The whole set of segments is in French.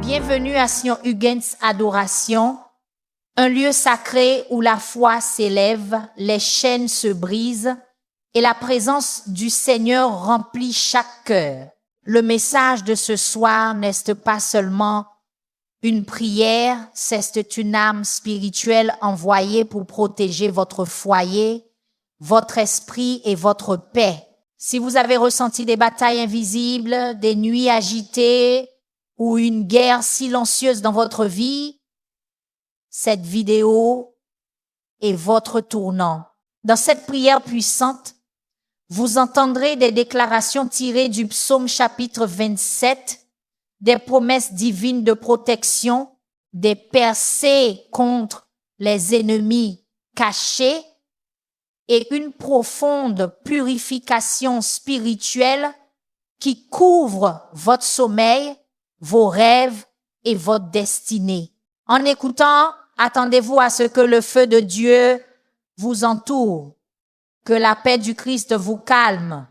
Bienvenue à Sion Huygens Adoration, un lieu sacré où la foi s'élève, les chaînes se brisent et la présence du Seigneur remplit chaque cœur. Le message de ce soir n'est pas seulement une prière, c'est une âme spirituelle envoyée pour protéger votre foyer, votre esprit et votre paix. Si vous avez ressenti des batailles invisibles, des nuits agitées ou une guerre silencieuse dans votre vie, cette vidéo est votre tournant. Dans cette prière puissante, vous entendrez des déclarations tirées du psaume chapitre 27, des promesses divines de protection, des percées contre les ennemis cachés et une profonde purification spirituelle qui couvre votre sommeil, vos rêves et votre destinée. En écoutant, attendez-vous à ce que le feu de Dieu vous entoure, que la paix du Christ vous calme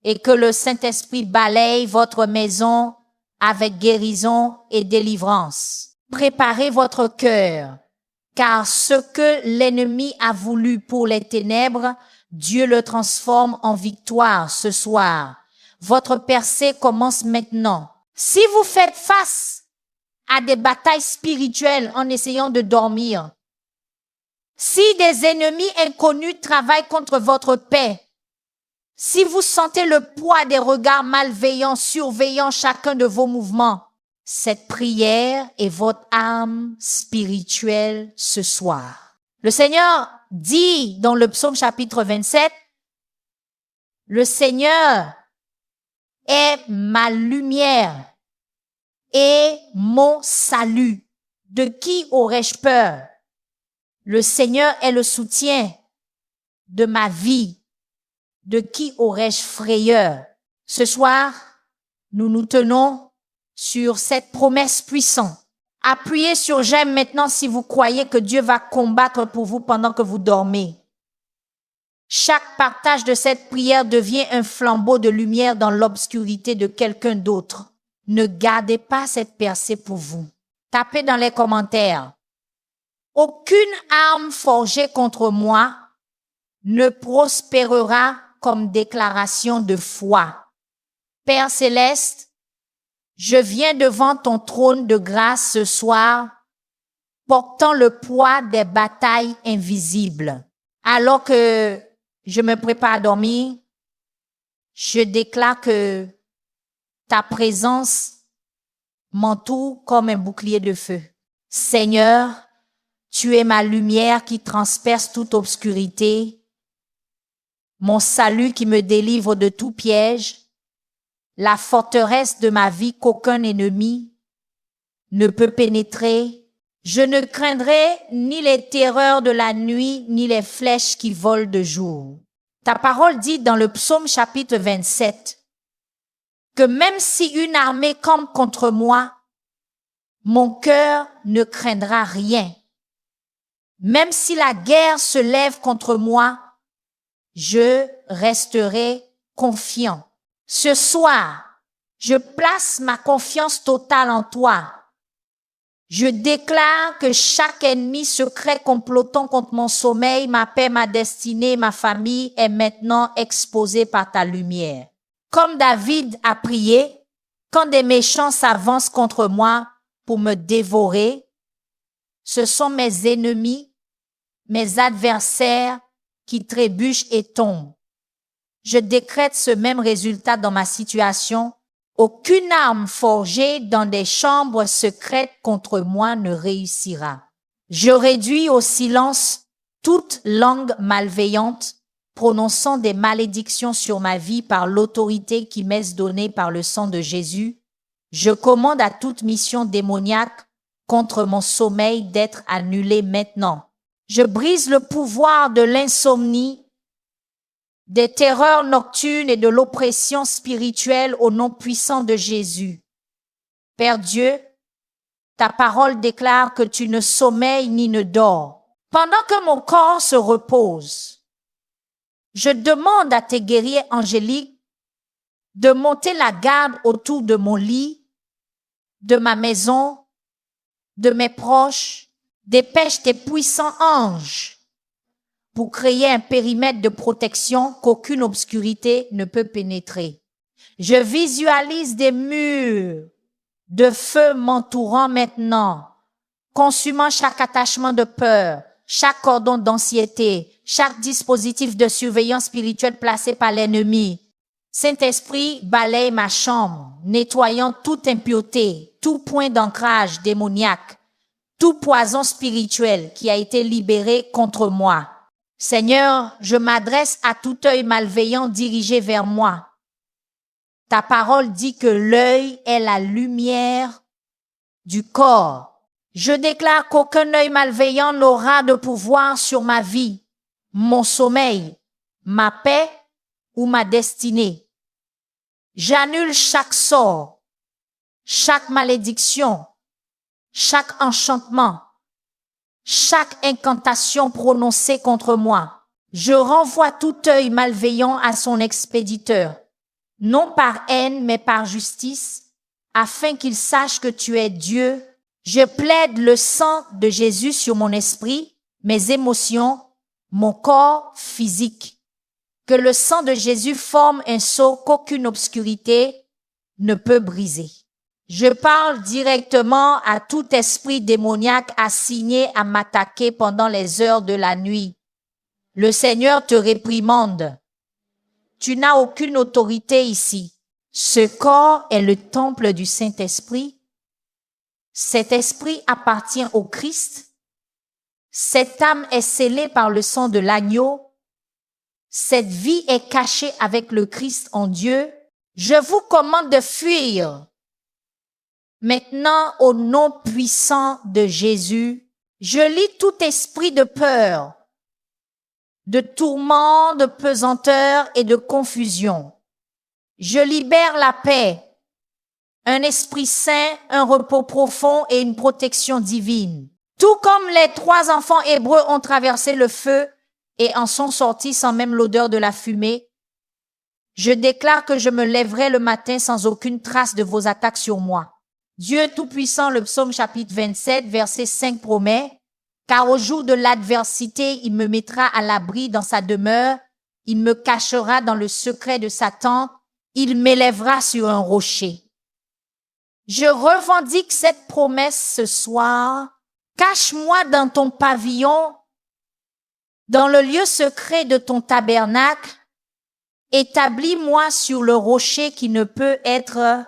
et que le Saint-Esprit balaye votre maison avec guérison et délivrance. Préparez votre cœur, car ce que l'ennemi a voulu pour les ténèbres, Dieu le transforme en victoire ce soir. Votre percée commence maintenant. Si vous faites face à des batailles spirituelles en essayant de dormir, si des ennemis inconnus travaillent contre votre paix, si vous sentez le poids des regards malveillants surveillant chacun de vos mouvements, cette prière est votre arme spirituelle ce soir. Le Seigneur dit dans le psaume chapitre 27, « Le Seigneur est ma lumière et mon salut. De qui aurais-je peur? Le Seigneur est le soutien de ma vie. De qui aurais-je frayeur? » Ce soir, nous nous tenons sur cette promesse puissante. Appuyez sur j'aime maintenant si vous croyez que Dieu va combattre pour vous pendant que vous dormez. Chaque partage de cette prière devient un flambeau de lumière dans l'obscurité de quelqu'un d'autre. Ne gardez pas cette percée pour vous. Tapez dans les commentaires. Aucune arme forgée contre moi ne prospérera comme déclaration de foi. Père céleste, je viens devant ton trône de grâce ce soir, portant le poids des batailles invisibles. Alors que je me prépare à dormir, je déclare que ta présence m'entoure comme un bouclier de feu. Seigneur, tu es ma lumière qui transperce toute obscurité, mon salut qui me délivre de tout piège, la forteresse de ma vie qu'aucun ennemi ne peut pénétrer. Je ne craindrai ni les terreurs de la nuit, ni les flèches qui volent de jour. Ta parole dit dans le psaume chapitre 27 que même si une armée campe contre moi, mon cœur ne craindra rien. Même si la guerre se lève contre moi, je resterai confiant. Ce soir, je place ma confiance totale en toi. Je déclare que chaque ennemi secret complotant contre mon sommeil, ma paix, ma destinée, ma famille est maintenant exposé par ta lumière. Comme David a prié, quand des méchants s'avancent contre moi pour me dévorer, ce sont mes ennemis, mes adversaires qui trébuchent et tombent. Je décrète ce même résultat dans ma situation. Aucune arme forgée dans des chambres secrètes contre moi ne réussira. Je réduis au silence toute langue malveillante, prononçant des malédictions sur ma vie par l'autorité qui m'est donnée par le sang de Jésus. Je commande à toute mission démoniaque contre mon sommeil d'être annulée maintenant. Je brise le pouvoir de l'insomnie, des terreurs nocturnes et de l'oppression spirituelle au nom puissant de Jésus. Père Dieu, ta parole déclare que tu ne sommeilles ni ne dors. Pendant que mon corps se repose, je demande à tes guerriers angéliques de monter la garde autour de mon lit, de ma maison, de mes proches. Dépêche tes puissants anges pour créer un périmètre de protection qu'aucune obscurité ne peut pénétrer. Je visualise des murs de feu m'entourant maintenant, consumant chaque attachement de peur, chaque cordon d'anxiété, chaque dispositif de surveillance spirituelle placé par l'ennemi. Saint-Esprit balaye ma chambre, nettoyant toute impureté, tout point d'ancrage démoniaque, tout poison spirituel qui a été libéré contre moi. Seigneur, je m'adresse à tout œil malveillant dirigé vers moi. Ta parole dit que l'œil est la lumière du corps. Je déclare qu'aucun œil malveillant n'aura de pouvoir sur ma vie, mon sommeil, ma paix ou ma destinée. J'annule chaque sort, chaque malédiction, chaque enchantement, chaque incantation prononcée contre moi. Je renvoie tout œil malveillant à son expéditeur, non par haine mais par justice, afin qu'il sache que tu es Dieu. Je plaide le sang de Jésus sur mon esprit, mes émotions, mon corps physique. Que le sang de Jésus forme un sceau qu'aucune obscurité ne peut briser. Je parle directement à tout esprit démoniaque assigné à m'attaquer pendant les heures de la nuit. Le Seigneur te réprimande. Tu n'as aucune autorité ici. Ce corps est le temple du Saint-Esprit. Cet esprit appartient au Christ. Cette âme est scellée par le sang de l'agneau. Cette vie est cachée avec le Christ en Dieu. Je vous commande de fuir. Maintenant, au nom puissant de Jésus, je lis tout esprit de peur, de tourment, de pesanteur et de confusion. Je libère la paix, un esprit saint, un repos profond et une protection divine. Tout comme les 3 enfants hébreux ont traversé le feu et en sont sortis sans même l'odeur de la fumée, je déclare que je me lèverai le matin sans aucune trace de vos attaques sur moi. Dieu Tout-Puissant, le psaume chapitre 27, verset 5 promet, « Car au jour de l'adversité, il me mettra à l'abri dans sa demeure, il me cachera dans le secret de sa tente, il m'élèvera sur un rocher. » Je revendique cette promesse ce soir. Cache-moi dans ton pavillon, dans le lieu secret de ton tabernacle, établis-moi sur le rocher qui ne peut être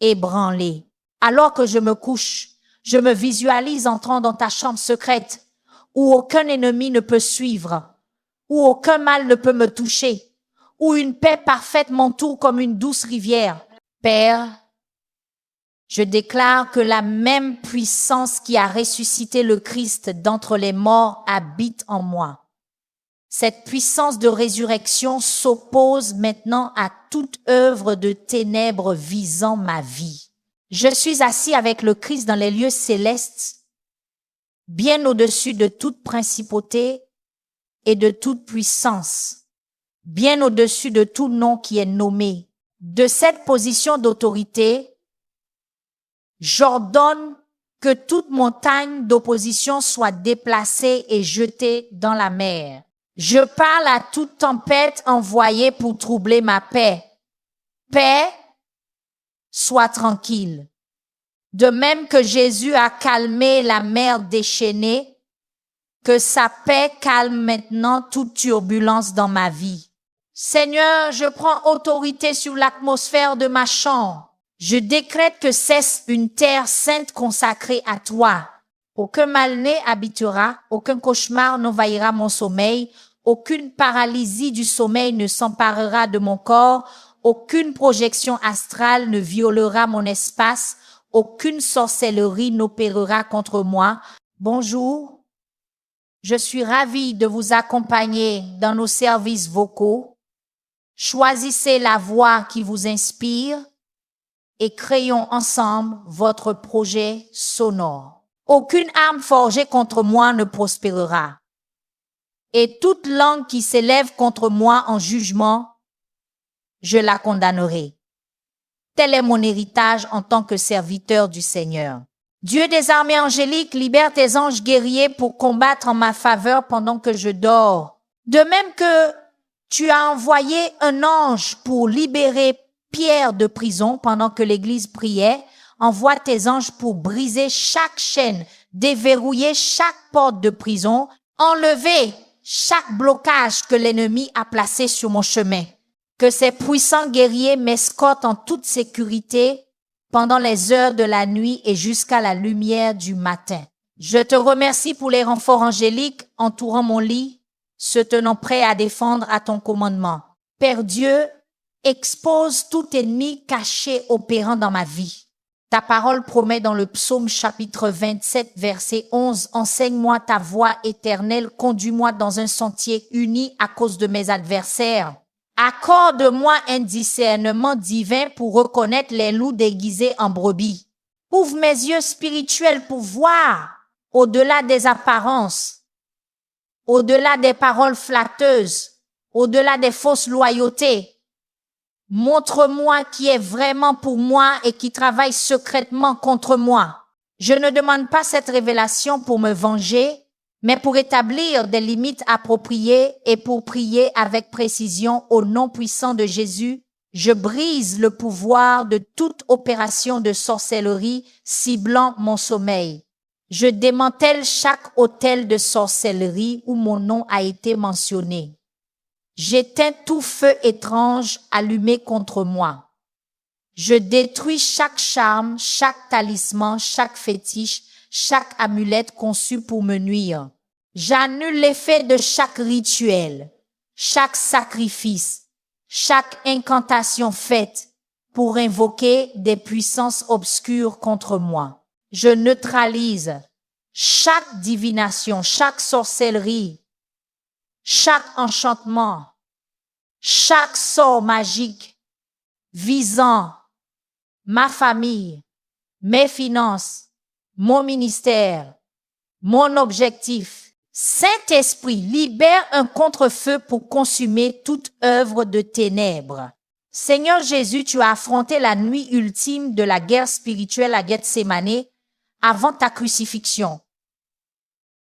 ébranlé. Alors que je me couche, je me visualise entrant dans ta chambre secrète où aucun ennemi ne peut suivre, où aucun mal ne peut me toucher, où une paix parfaite m'entoure comme une douce rivière. Père, je déclare que la même puissance qui a ressuscité le Christ d'entre les morts habite en moi. Cette puissance de résurrection s'oppose maintenant à toute œuvre de ténèbres visant ma vie. Je suis assis avec le Christ dans les lieux célestes, bien au-dessus de toute principauté et de toute puissance, bien au-dessus de tout nom qui est nommé. De cette position d'autorité, j'ordonne que toute montagne d'opposition soit déplacée et jetée dans la mer. Je parle à toute tempête envoyée pour troubler ma paix. Paix, sois tranquille. De même que Jésus a calmé la mer déchaînée, que sa paix calme maintenant toute turbulence dans ma vie. Seigneur, je prends autorité sur l'atmosphère de ma chambre. Je décrète que cesse une terre sainte consacrée à toi. Aucun mal-né habitera, aucun cauchemar n'envahira mon sommeil, aucune paralysie du sommeil ne s'emparera de mon corps, aucune projection astrale ne violera mon espace, aucune sorcellerie n'opérera contre moi. Bonjour, je suis ravie de vous accompagner dans nos services vocaux. Choisissez la voix qui vous inspire et créons ensemble votre projet sonore. Aucune arme forgée contre moi ne prospérera. Et toute langue qui s'élève contre moi en jugement, je la condamnerai. Tel est mon héritage en tant que serviteur du Seigneur. Dieu des armées angéliques, libère tes anges guerriers pour combattre en ma faveur pendant que je dors. De même que tu as envoyé un ange pour libérer Pierre de prison pendant que l'Église priait, envoie tes anges pour briser chaque chaîne, déverrouiller chaque porte de prison, enlever chaque blocage que l'ennemi a placé sur mon chemin. Que ces puissants guerriers m'escortent en toute sécurité pendant les heures de la nuit et jusqu'à la lumière du matin. Je te remercie pour les renforts angéliques entourant mon lit, se tenant prêts à défendre à ton commandement. Père Dieu, expose tout ennemi caché opérant dans ma vie. Ta parole promet dans le psaume chapitre 27, verset 11, « Enseigne-moi ta voie éternelle, conduis-moi dans un sentier uni à cause de mes adversaires. » Accorde-moi un discernement divin pour reconnaître les loups déguisés en brebis. Ouvre mes yeux spirituels pour voir au-delà des apparences, au-delà des paroles flatteuses, au-delà des fausses loyautés. Montre-moi qui est vraiment pour moi et qui travaille secrètement contre moi. Je ne demande pas cette révélation pour me venger, mais pour établir des limites appropriées et pour prier avec précision au nom puissant de Jésus. Je brise le pouvoir de toute opération de sorcellerie ciblant mon sommeil. Je démantèle chaque autel de sorcellerie où mon nom a été mentionné. J'éteins tout feu étrange allumé contre moi. Je détruis chaque charme, chaque talisman, chaque fétiche, chaque amulette conçue pour me nuire. J'annule l'effet de chaque rituel, chaque sacrifice, chaque incantation faite pour invoquer des puissances obscures contre moi. Je neutralise chaque divination, chaque sorcellerie, chaque enchantement, chaque sort magique visant ma famille, mes finances, mon ministère, mon objectif. Saint-Esprit, libère un contre-feu pour consumer toute œuvre de ténèbres. Seigneur Jésus, tu as affronté la nuit ultime de la guerre spirituelle à Gethsémane avant ta crucifixion.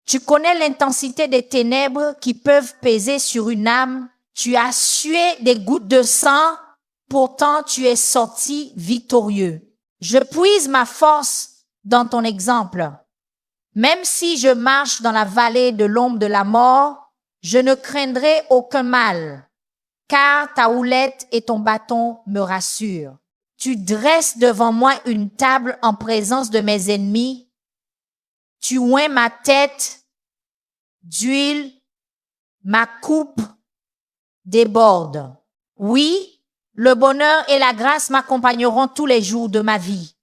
Tu connais l'intensité des ténèbres qui peuvent peser sur une âme. Tu as sué des gouttes de sang, pourtant tu es sorti victorieux. Je puise ma force dans ton exemple. Même si je marche dans la vallée de l'ombre de la mort, je ne craindrai aucun mal, car ta houlette et ton bâton me rassurent. Tu dresses devant moi une table en présence de mes ennemis. Tu oins ma tête d'huile, ma coupe déborde. Oui, le bonheur et la grâce m'accompagneront tous les jours de ma vie.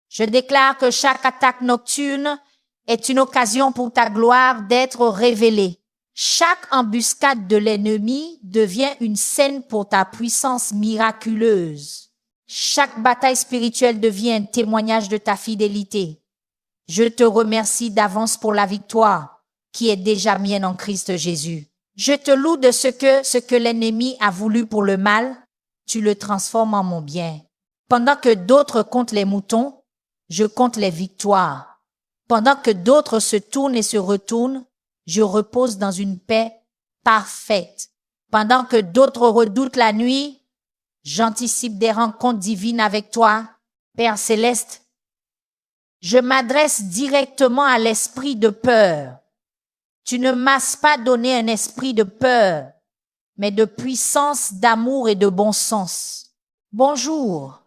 Je déclare que chaque attaque nocturne est une occasion pour ta gloire d'être révélée. Chaque embuscade de l'ennemi devient une scène pour ta puissance miraculeuse. Chaque bataille spirituelle devient un témoignage de ta fidélité. Je te remercie d'avance pour la victoire qui est déjà mienne en Christ Jésus. Je te loue de ce que l'ennemi a voulu pour le mal, tu le transformes en mon bien. Pendant que d'autres comptent les moutons, je compte les victoires. Pendant que d'autres se tournent et se retournent, je repose dans une paix parfaite. Pendant que d'autres redoutent la nuit, j'anticipe des rencontres divines avec toi, Père céleste. Je m'adresse directement à l'esprit de peur. Tu ne m'as pas donné un esprit de peur, mais de puissance, d'amour et de bon sens. Bonjour.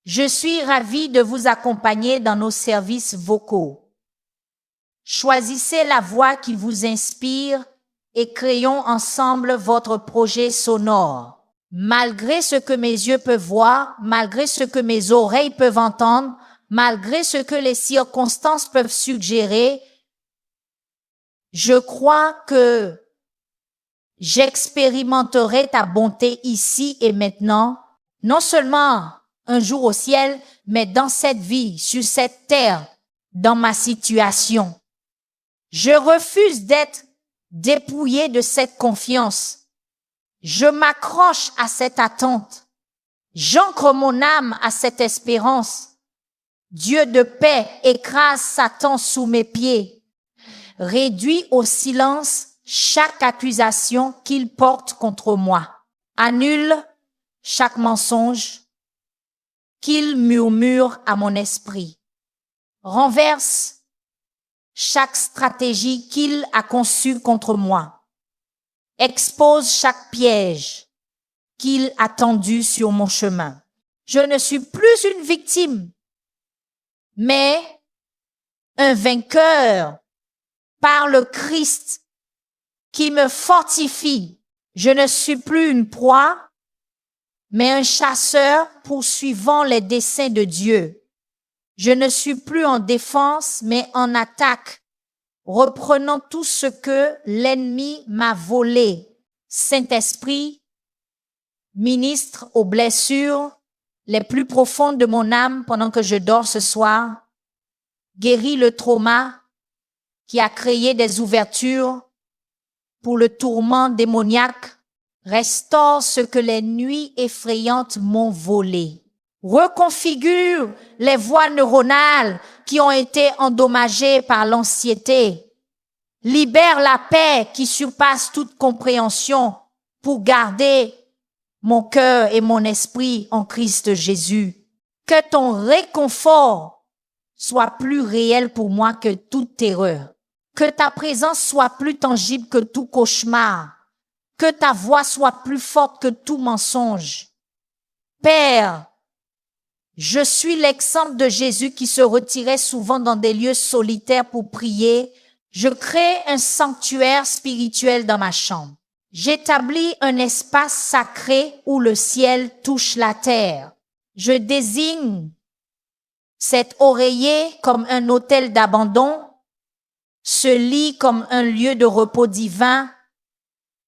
Je suis ravi de vous accompagner dans nos services vocaux. Choisissez la voix qui vous inspire et créons ensemble votre projet sonore. Malgré ce que mes yeux peuvent voir, malgré ce que mes oreilles peuvent entendre, malgré ce que les circonstances peuvent suggérer, je crois que j'expérimenterai ta bonté ici et maintenant, non seulement un jour au ciel, mais dans cette vie, sur cette terre, dans ma situation. Je refuse d'être dépouillé de cette confiance. Je m'accroche à cette attente. J'ancre mon âme à cette espérance. Dieu de paix écrase Satan sous mes pieds. Réduis au silence chaque accusation qu'il porte contre moi. Annule chaque mensonge qu'il murmure à mon esprit. Renverse chaque stratégie qu'il a conçue contre moi. Expose chaque piège qu'il a tendu sur mon chemin. Je ne suis plus une victime, mais un vainqueur par le Christ qui me fortifie. Je ne suis plus une proie, mais un chasseur poursuivant les desseins de Dieu. Je ne suis plus en défense, mais en attaque, reprenant tout ce que l'ennemi m'a volé. Saint-Esprit, ministre aux blessures les plus profondes de mon âme pendant que je dors ce soir, guéris le trauma qui a créé des ouvertures pour le tourment démoniaque, restaure ce que les nuits effrayantes m'ont volé. Reconfigure les voies neuronales qui ont été endommagées par l'anxiété. Libère la paix qui surpasse toute compréhension pour garder mon cœur et mon esprit en Christ Jésus. Que ton réconfort soit plus réel pour moi que toute terreur. Que ta présence soit plus tangible que tout cauchemar. Que ta voix soit plus forte que tout mensonge. Père, je suis l'exemple de Jésus qui se retirait souvent dans des lieux solitaires pour prier. Je crée un sanctuaire spirituel dans ma chambre. J'établis un espace sacré où le ciel touche la terre. Je désigne cet oreiller comme un autel d'abandon, ce lit comme un lieu de repos divin,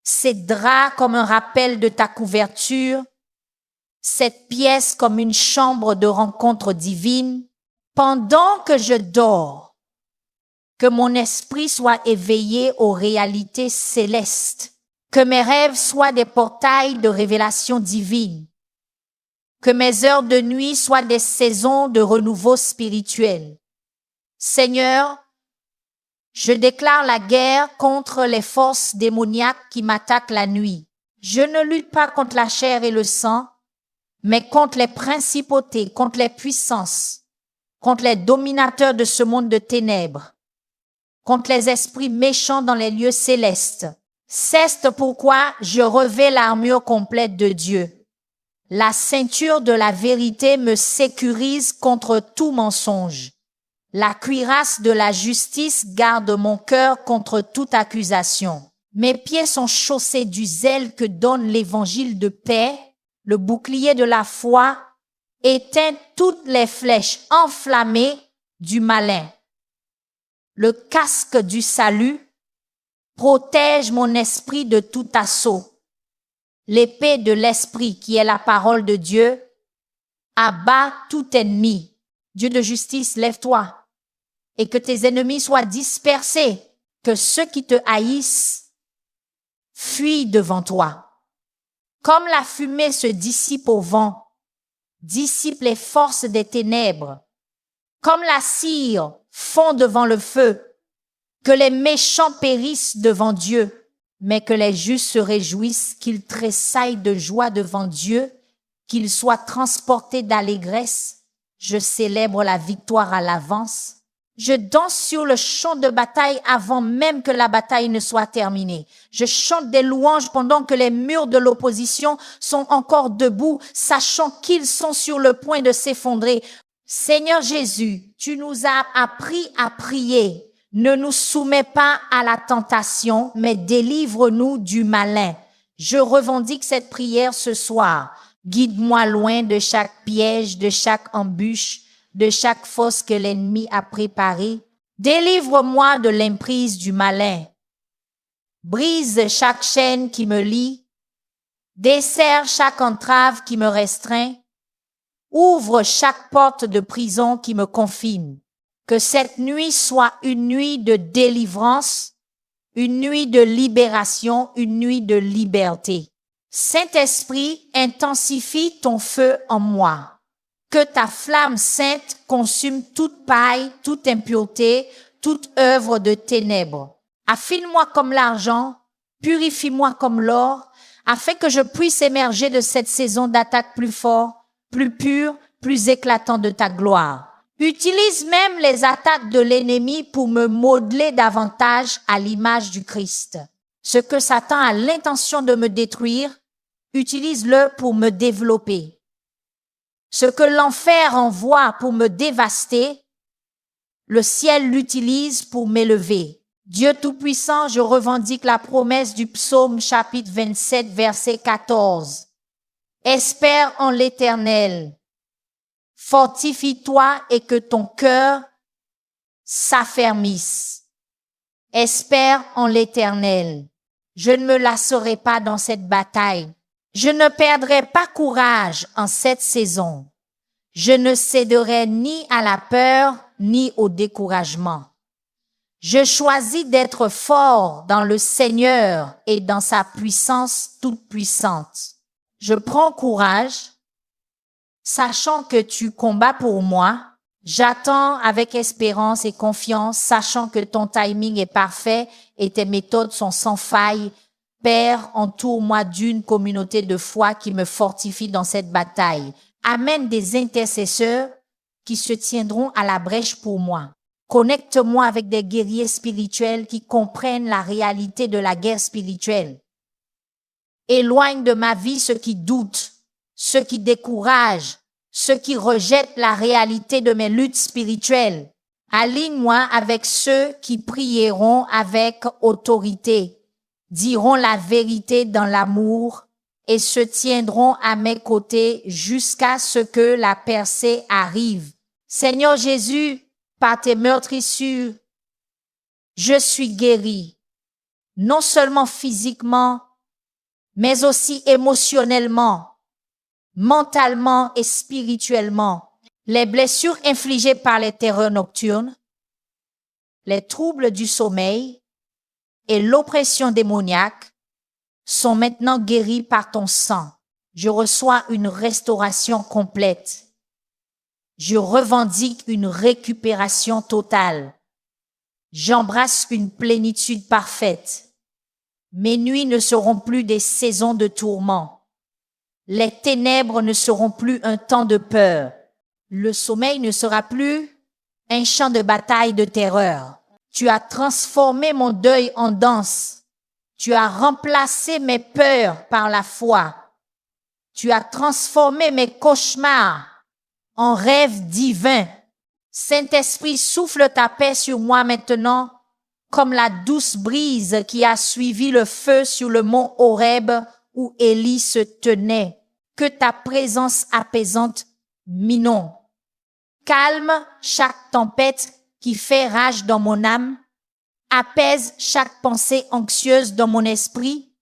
ces draps comme un rappel de ta couverture, cette pièce comme une chambre de rencontre divine. Pendant que je dors, que mon esprit soit éveillé aux réalités célestes, que mes rêves soient des portails de révélation divine, que mes heures de nuit soient des saisons de renouveau spirituel. Seigneur, je déclare la guerre contre les forces démoniaques qui m'attaquent la nuit. Je ne lutte pas contre la chair et le sang, mais contre les principautés, contre les puissances, contre les dominateurs de ce monde de ténèbres, contre les esprits méchants dans les lieux célestes. C'est pourquoi je revais l'armure complète de Dieu. La ceinture de la vérité me sécurise contre tout mensonge. La cuirasse de la justice garde mon cœur contre toute accusation. Mes pieds sont chaussés du zèle que donne l'évangile de paix. Le bouclier de la foi éteint toutes les flèches enflammées du malin. Le casque du salut protège mon esprit de tout assaut. L'épée de l'esprit, qui est la parole de Dieu, abat tout ennemi. Dieu de justice, lève-toi et que tes ennemis soient dispersés, que ceux qui te haïssent fuient devant toi. Comme la fumée se dissipe au vent, dissipe les forces des ténèbres. Comme la cire fond devant le feu, que les méchants périssent devant Dieu, mais que les justes se réjouissent, qu'ils tressaillent de joie devant Dieu, qu'ils soient transportés d'allégresse. Je célèbre la victoire à l'avance. Je danse sur le champ de bataille avant même que la bataille ne soit terminée. Je chante des louanges pendant que les murs de l'opposition sont encore debout, sachant qu'ils sont sur le point de s'effondrer. Seigneur Jésus, tu nous as appris à prier. Ne nous soumets pas à la tentation, mais délivre-nous du malin. Je revendique cette prière ce soir. Guide-moi loin de chaque piège, de chaque embûche, de chaque fosse que l'ennemi a préparée. Délivre-moi de l'emprise du malin. Brise chaque chaîne qui me lie. Desserre chaque entrave qui me restreint. Ouvre chaque porte de prison qui me confine. Que cette nuit soit une nuit de délivrance, une nuit de libération, une nuit de liberté. Saint-Esprit, intensifie ton feu en moi. Que ta flamme sainte consume toute paille, toute impureté, toute œuvre de ténèbres. Affine-moi comme l'argent, purifie-moi comme l'or, afin que je puisse émerger de cette saison d'attaque plus fort, plus pur, plus éclatant de ta gloire. Utilise même les attaques de l'ennemi pour me modeler davantage à l'image du Christ. Ce que Satan a l'intention de me détruire, utilise-le pour me développer. Ce que l'enfer envoie pour me dévaster, le ciel l'utilise pour m'élever. Dieu Tout-Puissant, je revendique la promesse du psaume chapitre 27, verset 14. Espère en l'Éternel. Fortifie-toi et que ton cœur s'affermisse. Espère en l'Éternel. Je ne me lasserai pas dans cette bataille. Je ne perdrai pas courage en cette saison. Je ne céderai ni à la peur ni au découragement. Je choisis d'être fort dans le Seigneur et dans sa puissance toute puissante. Je prends courage, sachant que tu combats pour moi. J'attends avec espérance et confiance, sachant que ton timing est parfait et tes méthodes sont sans faille. Père, entoure-moi d'une communauté de foi qui me fortifie dans cette bataille. Amène des intercesseurs qui se tiendront à la brèche pour moi. Connecte-moi avec des guerriers spirituels qui comprennent la réalité de la guerre spirituelle. Éloigne de ma vie ceux qui doutent, ceux qui découragent, ceux qui rejettent la réalité de mes luttes spirituelles. Aligne-moi avec ceux qui prieront avec autorité, diront la vérité dans l'amour et se tiendront à mes côtés jusqu'à ce que la percée arrive. Seigneur Jésus, par tes meurtrissures, je suis guéri, non seulement physiquement, mais aussi émotionnellement, mentalement et spirituellement. Les blessures infligées par les terreurs nocturnes, les troubles du sommeil et l'oppression démoniaque sont maintenant guéris par ton sang. Je reçois une restauration complète. Je revendique une récupération totale. J'embrasse une plénitude parfaite. Mes nuits ne seront plus des saisons de tourment. Les ténèbres ne seront plus un temps de peur. Le sommeil ne sera plus un champ de bataille de terreur. Tu as transformé mon deuil en danse. Tu as remplacé mes peurs par la foi. Tu as transformé mes cauchemars en rêves divins. Saint-Esprit, souffle ta paix sur moi maintenant, comme la douce brise qui a suivi le feu sur le mont Horeb où Élie se tenait. Que ta présence apaisante m'inonde. Calme chaque tempête qui fait rage dans mon âme. Apaise chaque pensée anxieuse dans mon esprit.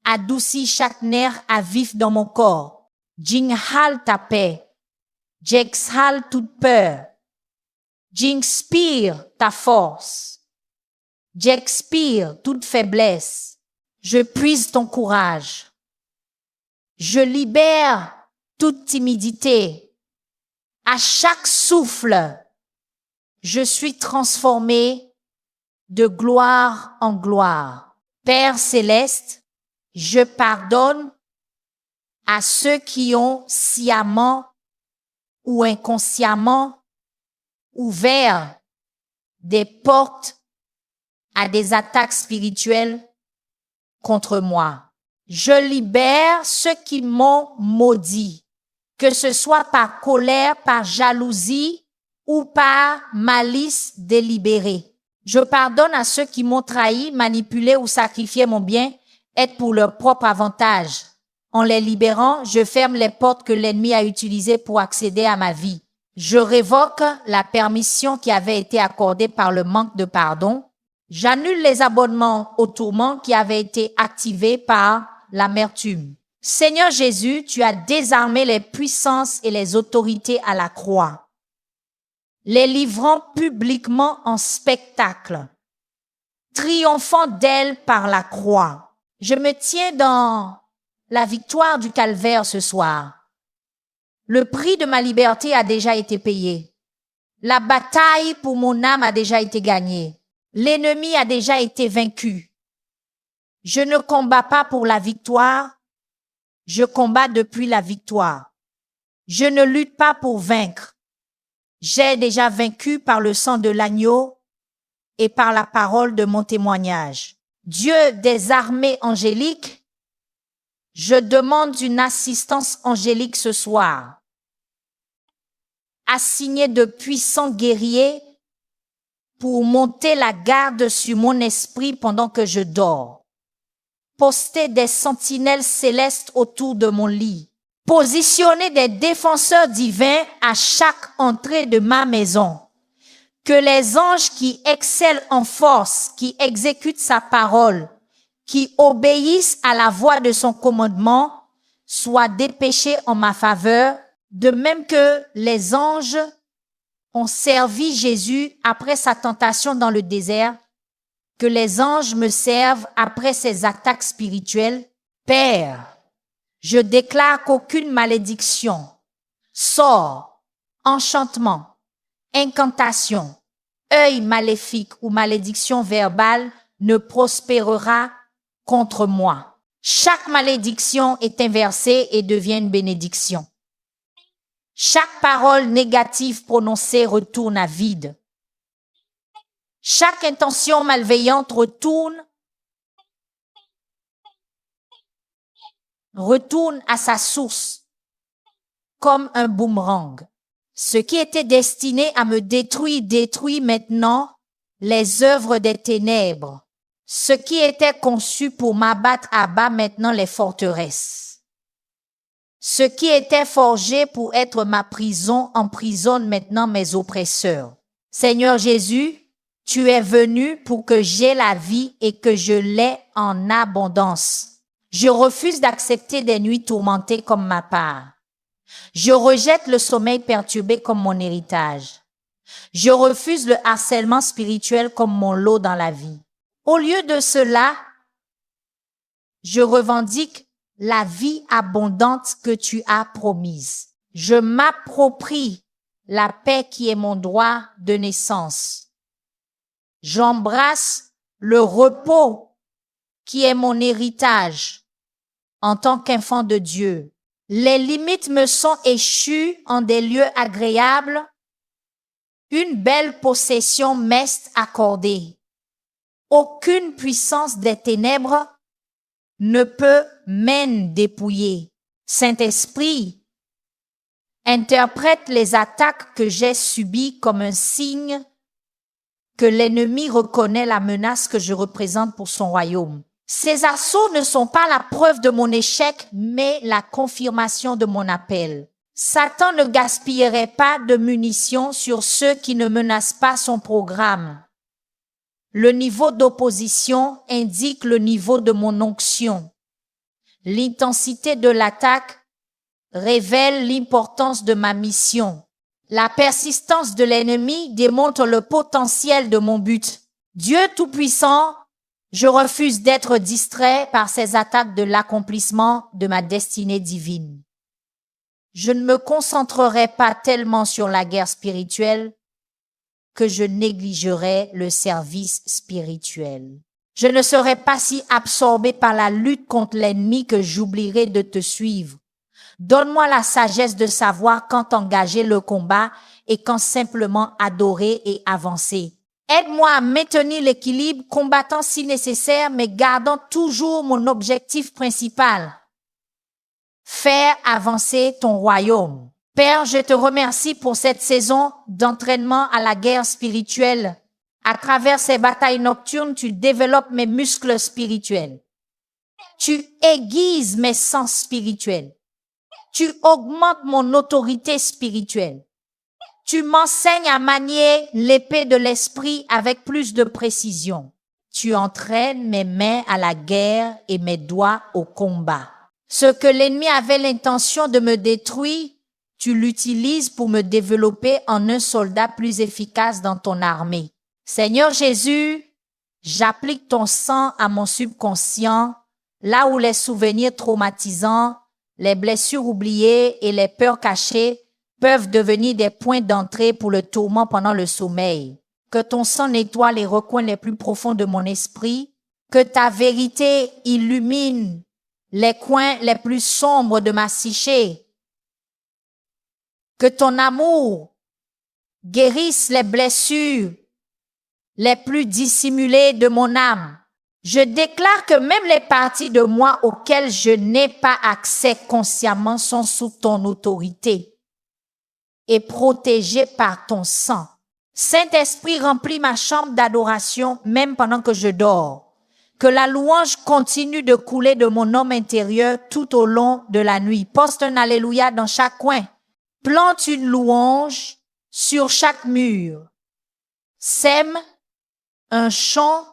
Adoucis chaque nerf à vif dans mon corps. J'inhale ta paix. J'exhale toute peur. J'inspire ta force. J'expire toute faiblesse. Je puise ton courage. Je libère toute timidité. À chaque souffle, je suis transformé de gloire en gloire. Père céleste, je pardonne à ceux qui ont sciemment ou inconsciemment ouvert des portes à des attaques spirituelles contre moi. Je libère ceux qui m'ont maudit, que ce soit par colère, par jalousie ou par malice délibérée. Je pardonne à ceux qui m'ont trahi, manipulé ou sacrifié mon bien, être pour leur propre avantage. En les libérant, je ferme les portes que l'ennemi a utilisées pour accéder à ma vie. Je révoque la permission qui avait été accordée par le manque de pardon. J'annule les abonnements au tourment qui avaient été activés par l'amertume. Seigneur Jésus, tu as désarmé les puissances et les autorités à la croix, les livrant publiquement en spectacle, triomphant d'elles par la croix. Je me tiens dans la victoire du calvaire ce soir. Le prix de ma liberté a déjà été payé. La bataille pour mon âme a déjà été gagnée. L'ennemi a déjà été vaincu. Je ne combats pas pour la victoire, je combats depuis la victoire. Je ne lutte pas pour vaincre. J'ai déjà vaincu par le sang de l'agneau et par la parole de mon témoignage. Dieu des armées angéliques, je demande une assistance angélique ce soir. Assigner de puissants guerriers pour monter la garde sur mon esprit pendant que je dors. Poster des sentinelles célestes autour de mon lit. Positionner des défenseurs divins à chaque entrée de ma maison. Que les anges qui excellent en force, qui exécutent sa parole, qui obéissent à la voix de son commandement, soient dépêchés en ma faveur, de même que les anges ont servi Jésus après sa tentation dans le désert, que les anges me servent après ses attaques spirituelles. Père, je déclare qu'aucune malédiction, sort, enchantement, incantation, œil maléfique ou malédiction verbale ne prospérera contre moi. Chaque malédiction est inversée et devient une bénédiction. Chaque parole négative prononcée retourne à vide. Chaque intention malveillante retourne à sa source comme un boomerang. Ce qui était destiné à me détruire détruit maintenant les œuvres des ténèbres. Ce qui était conçu pour m'abattre abat maintenant les forteresses. Ce qui était forgé pour être ma prison emprisonne maintenant mes oppresseurs. Seigneur Jésus, tu es venu pour que j'aie la vie et que je l'ai en abondance. Je refuse d'accepter des nuits tourmentées comme ma part. Je rejette le sommeil perturbé comme mon héritage. Je refuse le harcèlement spirituel comme mon lot dans la vie. Au lieu de cela, je revendique la vie abondante que tu as promise. Je m'approprie la paix qui est mon droit de naissance. J'embrasse le repos qui est mon héritage en tant qu'enfant de Dieu. Les limites me sont échues en des lieux agréables. Une belle possession m'est accordée. Aucune puissance des ténèbres ne peut m'en dépouiller. Saint-Esprit, interprète les attaques que j'ai subies comme un signe que l'ennemi reconnaît la menace que je représente pour son royaume. Ces assauts ne sont pas la preuve de mon échec, mais la confirmation de mon appel. Satan ne gaspillerait pas de munitions sur ceux qui ne menacent pas son programme. Le niveau d'opposition indique le niveau de mon onction. L'intensité de l'attaque révèle l'importance de ma mission. La persistance de l'ennemi démontre le potentiel de mon but. Dieu Tout-Puissant, je refuse d'être distrait par ces attaques de l'accomplissement de ma destinée divine. Je ne me concentrerai pas tellement sur la guerre spirituelle que je négligerai le service spirituel. Je ne serai pas si absorbé par la lutte contre l'ennemi que j'oublierai de te suivre. Donne-moi la sagesse de savoir quand engager le combat et quand simplement adorer et avancer. Aide-moi à maintenir l'équilibre, combattant si nécessaire, mais gardant toujours mon objectif principal. Faire avancer ton royaume. Père, je te remercie pour cette saison d'entraînement à la guerre spirituelle. À travers ces batailles nocturnes, tu développes mes muscles spirituels. Tu aiguises mes sens spirituels. Tu augmentes mon autorité spirituelle. Tu m'enseignes à manier l'épée de l'esprit avec plus de précision. Tu entraînes mes mains à la guerre et mes doigts au combat. Ce que l'ennemi avait l'intention de me détruire, tu l'utilises pour me développer en un soldat plus efficace dans ton armée. Seigneur Jésus, j'applique ton sang à mon subconscient là où les souvenirs traumatisants, les blessures oubliées et les peurs cachées peuvent devenir des points d'entrée pour le tourment pendant le sommeil. Que ton sang nettoie les recoins les plus profonds de mon esprit, que ta vérité illumine les coins les plus sombres de ma psyché, que ton amour guérisse les blessures les plus dissimulées de mon âme. Je déclare que même les parties de moi auxquelles je n'ai pas accès consciemment sont sous ton autorité et protégées par ton sang. Saint-Esprit, remplis ma chambre d'adoration même pendant que je dors. Que la louange continue de couler de mon homme intérieur tout au long de la nuit. Poste un alléluia dans chaque coin. Plante une louange sur chaque mur. Sème un chant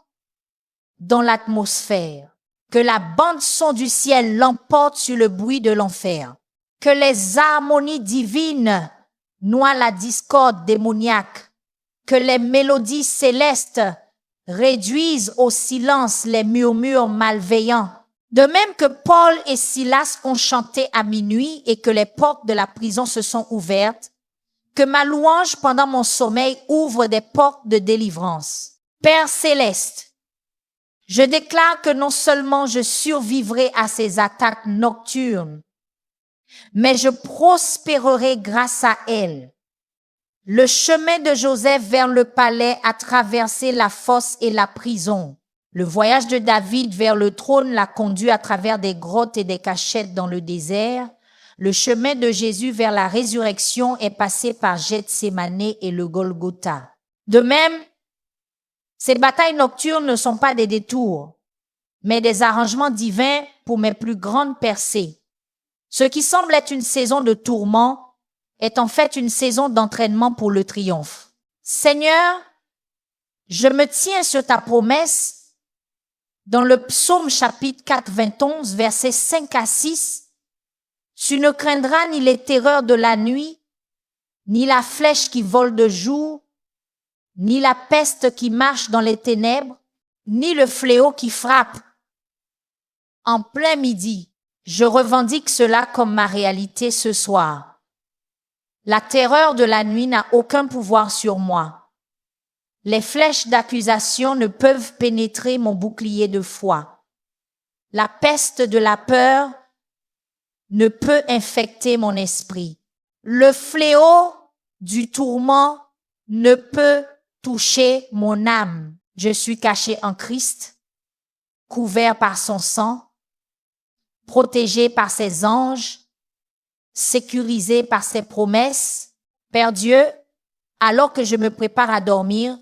dans l'atmosphère. Que la bande-son du ciel l'emporte sur le bruit de l'enfer. Que les harmonies divines noient la discorde démoniaque. Que les mélodies célestes réduisent au silence les murmures malveillants. De même que Paul et Silas ont chanté à minuit et que les portes de la prison se sont ouvertes, que ma louange pendant mon sommeil ouvre des portes de délivrance. Père céleste, je déclare que non seulement je survivrai à ces attaques nocturnes, mais je prospérerai grâce à elles. Le chemin de Joseph vers le palais a traversé la fosse et la prison. Le voyage de David vers le trône l'a conduit à travers des grottes et des cachettes dans le désert. Le chemin de Jésus vers la résurrection est passé par Gethsémane et le Golgotha. De même, ces batailles nocturnes ne sont pas des détours, mais des arrangements divins pour mes plus grandes percées. Ce qui semble être une saison de tourment est en fait une saison d'entraînement pour le triomphe. Seigneur, je me tiens sur ta promesse dans le psaume chapitre 91, versets 5 à 6. Tu ne craindras ni les terreurs de la nuit, ni la flèche qui vole de jour, ni la peste qui marche dans les ténèbres, ni le fléau qui frappe en plein midi. Je revendique cela comme ma réalité ce soir. La terreur de la nuit n'a aucun pouvoir sur moi. Les flèches d'accusation ne peuvent pénétrer mon bouclier de foi. La peste de la peur ne peut infecter mon esprit. Le fléau du tourment ne peut toucher mon âme. Je suis caché en Christ, couvert par son sang, protégé par ses anges, sécurisé par ses promesses. Père Dieu, alors que je me prépare à dormir,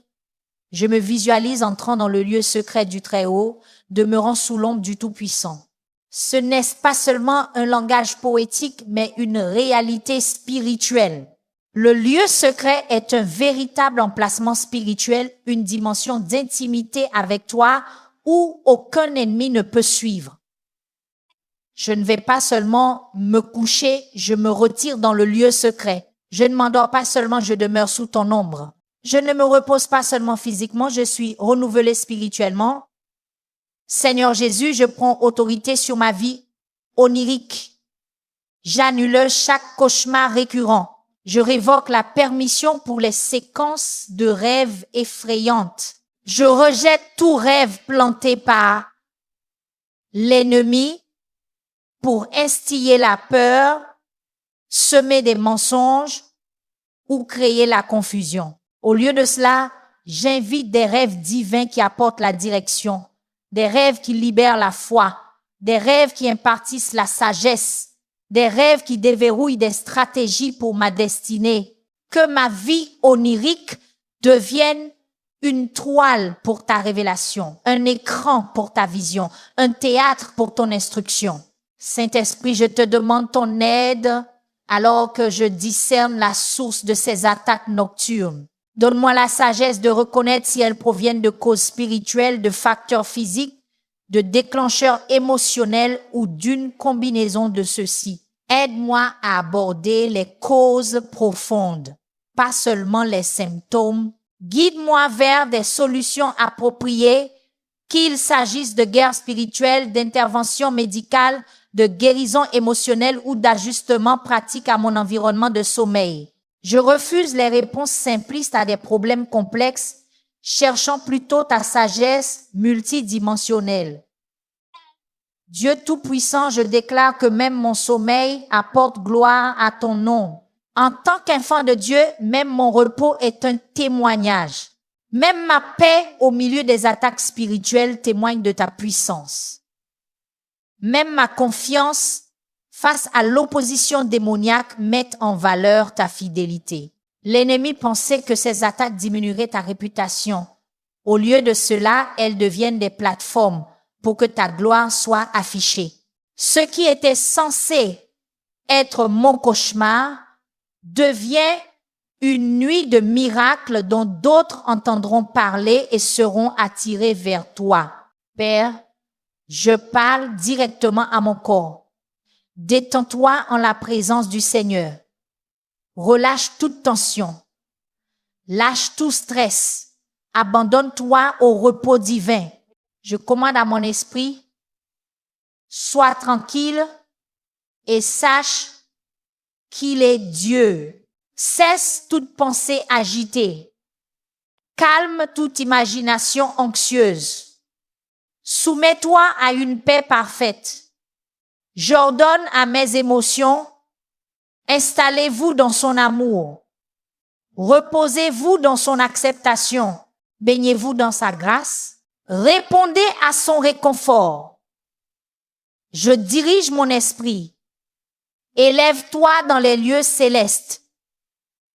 je me visualise entrant dans le lieu secret du Très-Haut, demeurant sous l'ombre du Tout-Puissant. Ce n'est pas seulement un langage poétique, mais une réalité spirituelle. Le lieu secret est un véritable emplacement spirituel, une dimension d'intimité avec toi où aucun ennemi ne peut suivre. Je ne vais pas seulement me coucher, je me retire dans le lieu secret. Je ne m'endors pas seulement, je demeure sous ton ombre. Je ne me repose pas seulement physiquement, je suis renouvelé spirituellement. Seigneur Jésus, je prends autorité sur ma vie onirique. J'annule chaque cauchemar récurrent. Je révoque la permission pour les séquences de rêves effrayantes. Je rejette tout rêve planté par l'ennemi pour instiller la peur, semer des mensonges ou créer la confusion. Au lieu de cela, j'invite des rêves divins qui apportent la direction, des rêves qui libèrent la foi, des rêves qui impartissent la sagesse, des rêves qui déverrouillent des stratégies pour ma destinée. Que ma vie onirique devienne une toile pour ta révélation, un écran pour ta vision, un théâtre pour ton instruction. Saint-Esprit, je te demande ton aide alors que je discerne la source de ces attaques nocturnes. Donne-moi la sagesse de reconnaître si elles proviennent de causes spirituelles, de facteurs physiques, de déclencheurs émotionnels ou d'une combinaison de ceux-ci. Aide-moi à aborder les causes profondes, pas seulement les symptômes. Guide-moi vers des solutions appropriées qu'il s'agisse de guerre spirituelle, d'intervention médicale, de guérison émotionnelle ou d'ajustement pratique à mon environnement de sommeil. Je refuse les réponses simplistes à des problèmes complexes, cherchant plutôt ta sagesse multidimensionnelle. Dieu Tout-Puissant, je déclare que même mon sommeil apporte gloire à ton nom. En tant qu'enfant de Dieu, même mon repos est un témoignage. Même ma paix au milieu des attaques spirituelles témoigne de ta puissance. Même ma confiance face à l'opposition démoniaque met en valeur ta fidélité. L'ennemi pensait que ces attaques diminueraient ta réputation. Au lieu de cela, elles deviennent des plateformes pour que ta gloire soit affichée. Ce qui était censé être mon cauchemar devient une nuit de miracles dont d'autres entendront parler et seront attirés vers toi. Père, je parle directement à mon corps. Détends-toi en la présence du Seigneur. Relâche toute tension. Lâche tout stress. Abandonne-toi au repos divin. Je commande à mon esprit, sois tranquille et sache qu'il est Dieu. Cesse toute pensée agitée. Calme toute imagination anxieuse. Soumets-toi à une paix parfaite. J'ordonne à mes émotions, installez-vous dans son amour. Reposez-vous dans son acceptation. Baignez-vous dans sa grâce. Répondez à son réconfort. Je dirige mon esprit. Élève-toi dans les lieux célestes.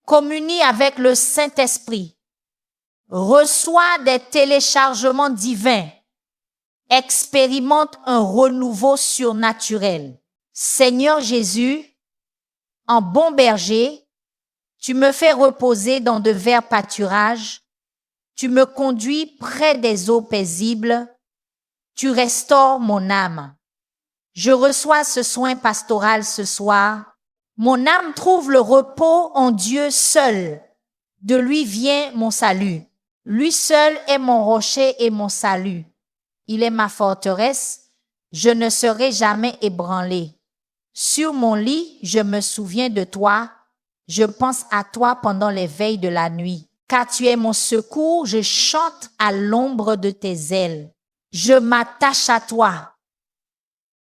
Communie avec le Saint-Esprit. Reçois des téléchargements divins. Expérimente un renouveau surnaturel. Seigneur Jésus, en bon berger, tu me fais reposer dans de verts pâturages. Tu me conduis près des eaux paisibles. Tu restaures mon âme. Je reçois ce soin pastoral ce soir. Mon âme trouve le repos en Dieu seul. De lui vient mon salut. Lui seul est mon rocher et mon salut. Il est ma forteresse. Je ne serai jamais ébranlé. Sur mon lit, je me souviens de toi. Je pense à toi pendant les veilles de la nuit. Car tu es mon secours, je chante à l'ombre de tes ailes. Je m'attache à toi.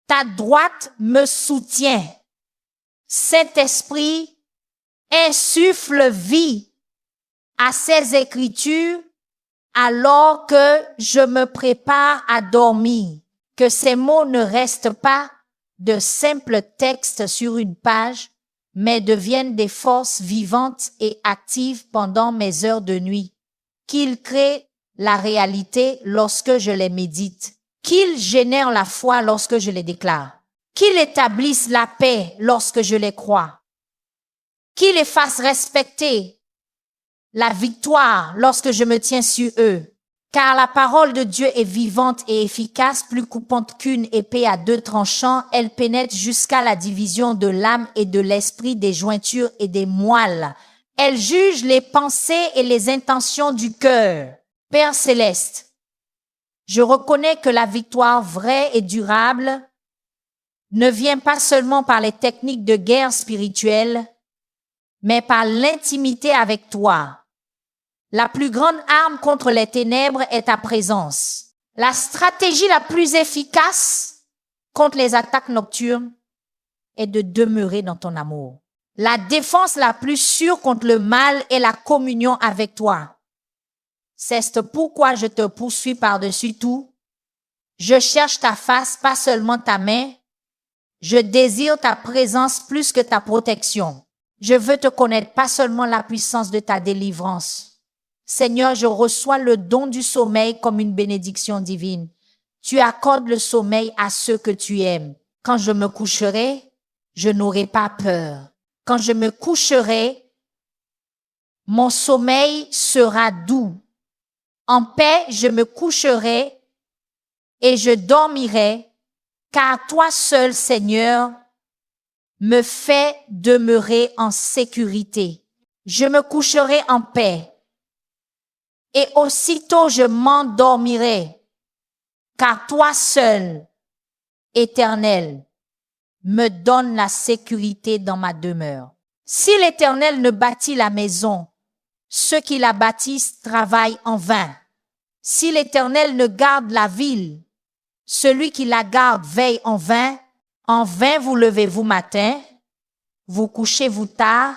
Ta droite me soutient. Saint-Esprit, insuffle vie à ces écritures alors que je me prépare à dormir. Que ces mots ne restent pas de simples textes sur une page, mais deviennent des forces vivantes et actives pendant mes heures de nuit. Qu'ils créent la réalité lorsque je les médite. Qu'ils génèrent la foi lorsque je les déclare. Qu'ils établissent la paix lorsque je les crois. Qu'ils les fassent respecter la victoire lorsque je me tiens sur eux. Car la parole de Dieu est vivante et efficace, plus coupante qu'une épée à deux tranchants. Elle pénètre jusqu'à la division de l'âme et de l'esprit, des jointures et des moelles. Elle juge les pensées et les intentions du cœur. Père céleste, je reconnais que la victoire vraie et durable ne vient pas seulement par les techniques de guerre spirituelle, mais par l'intimité avec toi. La plus grande arme contre les ténèbres est ta présence. La stratégie la plus efficace contre les attaques nocturnes est de demeurer dans ton amour. La défense la plus sûre contre le mal est la communion avec toi. C'est pourquoi je te poursuis par-dessus tout. Je cherche ta face, pas seulement ta main. Je désire ta présence plus que ta protection. Je veux te connaître, pas seulement la puissance de ta délivrance. Seigneur, je reçois le don du sommeil comme une bénédiction divine. Tu accordes le sommeil à ceux que tu aimes. Quand je me coucherai, je n'aurai pas peur. Quand je me coucherai, mon sommeil sera doux. En paix, je me coucherai et je dormirai, car toi seul, Seigneur, me fais demeurer en sécurité. Je me coucherai en paix. Et aussitôt je m'endormirai. car toi seul, Éternel, me donne la sécurité dans ma demeure. Si l'Éternel ne bâtit la maison, ceux qui la bâtissent travaillent en vain. Si l'Éternel ne garde la ville, celui qui la garde veille en vain. En vain vous levez-vous matin, vous couchez-vous tard,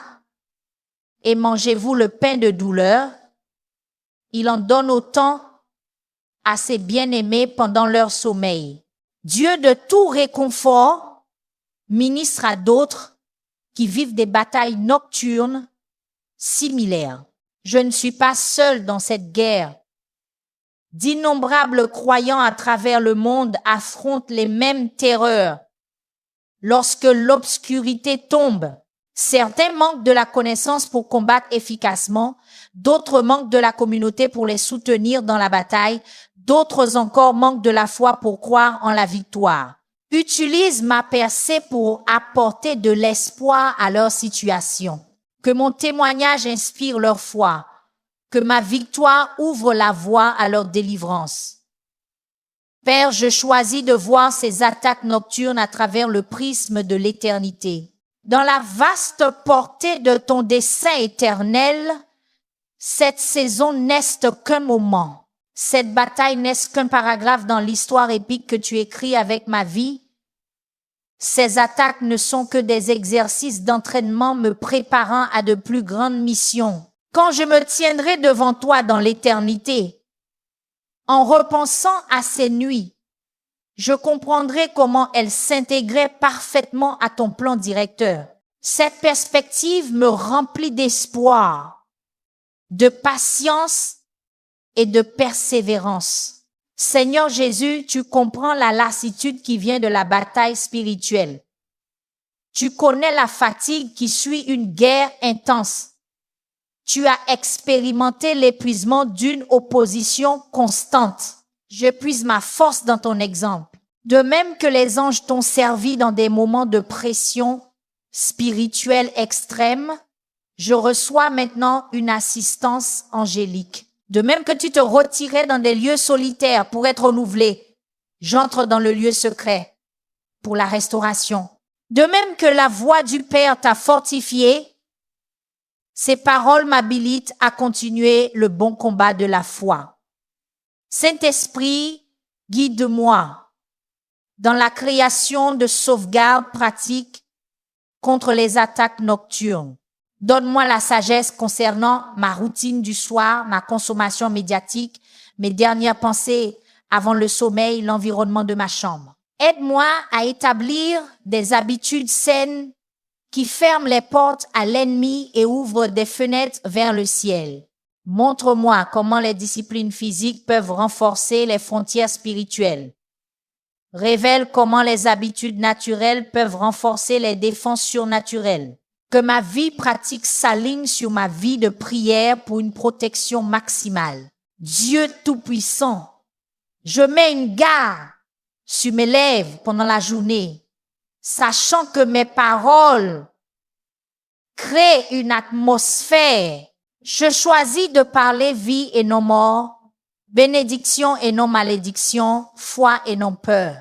et mangez-vous le pain de douleur. Il en donne autant à ses bien-aimés pendant leur sommeil. Dieu de tout réconfort ministre à d'autres qui vivent des batailles nocturnes similaires. Je ne suis pas seul dans cette guerre. D'innombrables croyants à travers le monde affrontent les mêmes terreurs. Lorsque l'obscurité tombe, certains manquent de la connaissance pour combattre efficacement, d'autres manquent de la communauté pour les soutenir dans la bataille, d'autres encore manquent de la foi pour croire en la victoire. Utilise ma percée pour apporter de l'espoir à leur situation. Que mon témoignage inspire leur foi. Que ma victoire ouvre la voie à leur délivrance. Père, je choisis de voir ces attaques nocturnes à travers le prisme de l'éternité. Dans la vaste portée de ton dessein éternel, cette saison n'est qu'un moment. Cette bataille n'est qu'un paragraphe dans l'histoire épique que tu écris avec ma vie. Ces attaques ne sont que des exercices d'entraînement me préparant à de plus grandes missions. Quand je me tiendrai devant toi dans l'éternité, en repensant à ces nuits, je comprendrai comment elles s'intégraient parfaitement à ton plan directeur. Cette perspective me remplit d'espoir, de patience et de persévérance. Seigneur Jésus, tu comprends la lassitude qui vient de la bataille spirituelle. Tu connais la fatigue qui suit une guerre intense. Tu as expérimenté l'épuisement d'une opposition constante. Je puise ma force dans ton exemple. De même que les anges t'ont servi dans des moments de pression spirituelle extrême, je reçois maintenant une assistance angélique. De même que tu te retirais dans des lieux solitaires pour être renouvelé, j'entre dans le lieu secret pour la restauration. De même que la voix du Père t'a fortifié, ces paroles m'habilitent à continuer le bon combat de la foi. Saint-Esprit, guide-moi dans la création de sauvegardes pratiques contre les attaques nocturnes. Donne-moi la sagesse concernant ma routine du soir, ma consommation médiatique, mes dernières pensées avant le sommeil, l'environnement de ma chambre. Aide-moi à établir des habitudes saines qui ferment les portes à l'ennemi et ouvrent des fenêtres vers le ciel. Montre-moi comment les disciplines physiques peuvent renforcer les frontières spirituelles. Révèle comment les habitudes naturelles peuvent renforcer les défenses surnaturelles. Que ma vie pratique s'aligne sur ma vie de prière pour une protection maximale. Dieu Tout-Puissant, je mets une garde sur mes lèvres pendant la journée, sachant que mes paroles créent une atmosphère. Je choisis de parler vie et non mort, bénédiction et non malédiction, foi et non peur.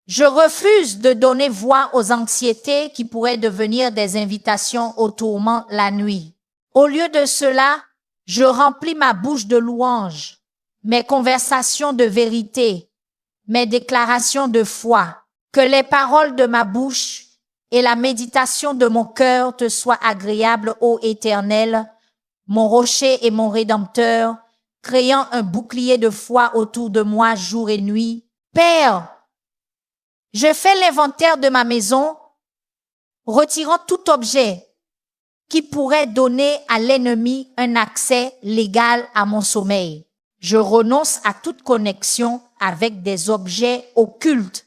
Je refuse de donner voix aux anxiétés qui pourraient devenir des invitations au tourment la nuit. Au lieu de cela, je remplis ma bouche de louanges, mes conversations de vérité, mes déclarations de foi. Que les paroles de ma bouche et la méditation de mon cœur te soient agréables, ô Éternel, mon rocher et mon rédempteur, créant un bouclier de foi autour de moi jour et nuit. Père, je fais l'inventaire de ma maison, retirant tout objet qui pourrait donner à l'ennemi un accès légal à mon sommeil. Je renonce à toute connexion avec des objets occultes,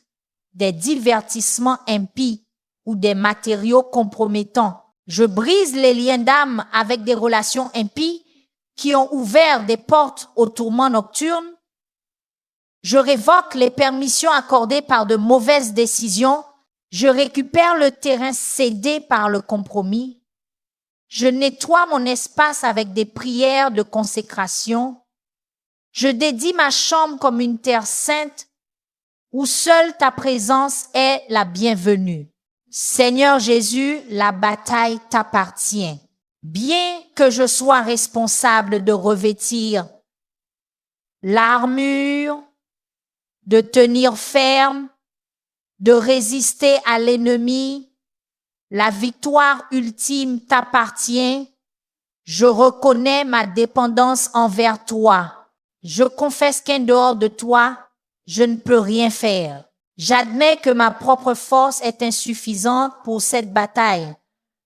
des divertissements impies ou des matériaux compromettants. Je brise les liens d'âme avec des relations impies qui ont ouvert des portes au tourment nocturne. Je révoque les permissions accordées par de mauvaises décisions. Je récupère le terrain cédé par le compromis. Je nettoie mon espace avec des prières de consécration. Je dédie ma chambre comme une terre sainte où seule ta présence est la bienvenue. Seigneur Jésus, la bataille t'appartient. Bien que je sois responsable de revêtir l'armure, de tenir ferme, de résister à l'ennemi, la victoire ultime t'appartient. Je reconnais ma dépendance envers toi. Je confesse qu'en dehors de toi, je ne peux rien faire. J'admets que ma propre force est insuffisante pour cette bataille,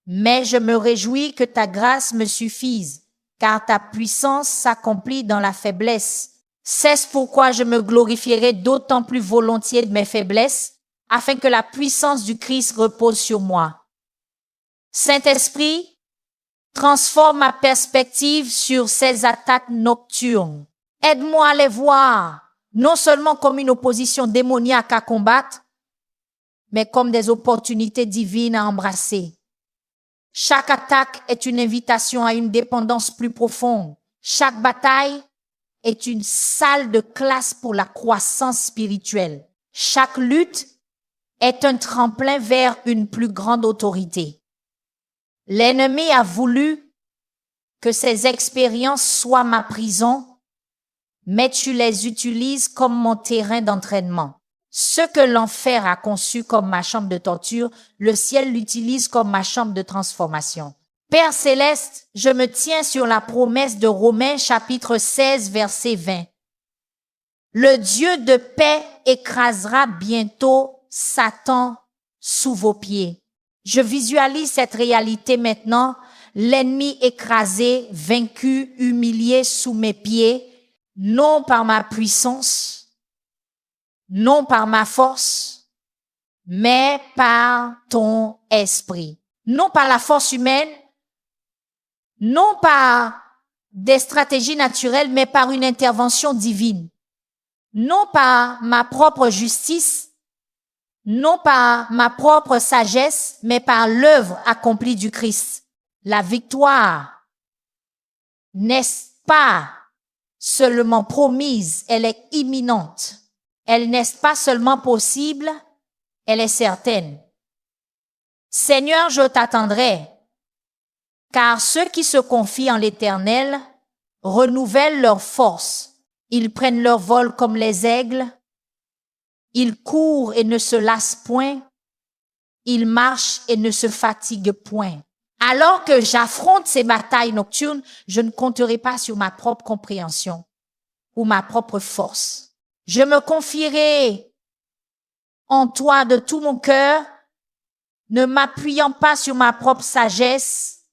mais je me réjouis que ta grâce me suffise, car ta puissance s'accomplit dans la faiblesse. C'est pourquoi je me glorifierai d'autant plus volontiers de mes faiblesses, afin que la puissance du Christ repose sur moi. Saint-Esprit, transforme ma perspective sur ces attaques nocturnes. Aide-moi à les voir, non seulement comme une opposition démoniaque à combattre, mais comme des opportunités divines à embrasser. Chaque attaque est une invitation à une dépendance plus profonde. Chaque bataille est une salle de classe pour la croissance spirituelle. Chaque lutte est un tremplin vers une plus grande autorité. L'ennemi a voulu que ces expériences soient ma prison, mais tu les utilises comme mon terrain d'entraînement. Ce que l'enfer a conçu comme ma chambre de torture, le ciel l'utilise comme ma chambre de transformation. Père céleste, je me tiens sur la promesse de Romains chapitre 16 verset 20. Le Dieu de paix écrasera bientôt Satan sous vos pieds. Je visualise cette réalité maintenant, l'ennemi écrasé, vaincu, humilié sous mes pieds, non par ma puissance, non par ma force, mais par ton esprit. Non par la force humaine, non par des stratégies naturelles, mais par une intervention divine. Non par ma propre justice, non par ma propre sagesse, mais par l'œuvre accomplie du Christ. La victoire n'est pas seulement promise, elle est imminente. Elle n'est pas seulement possible, elle est certaine. Seigneur, je t'attendrai, car ceux qui se confient en l'Éternel renouvellent leur force. Ils prennent leur vol comme les aigles. Ils courent et ne se lassent point. Ils marchent et ne se fatiguent point. Alors que j'affronte ces batailles nocturnes, je ne compterai pas sur ma propre compréhension ou ma propre force. Je me confierai en toi de tout mon cœur, ne m'appuyant pas sur ma propre sagesse.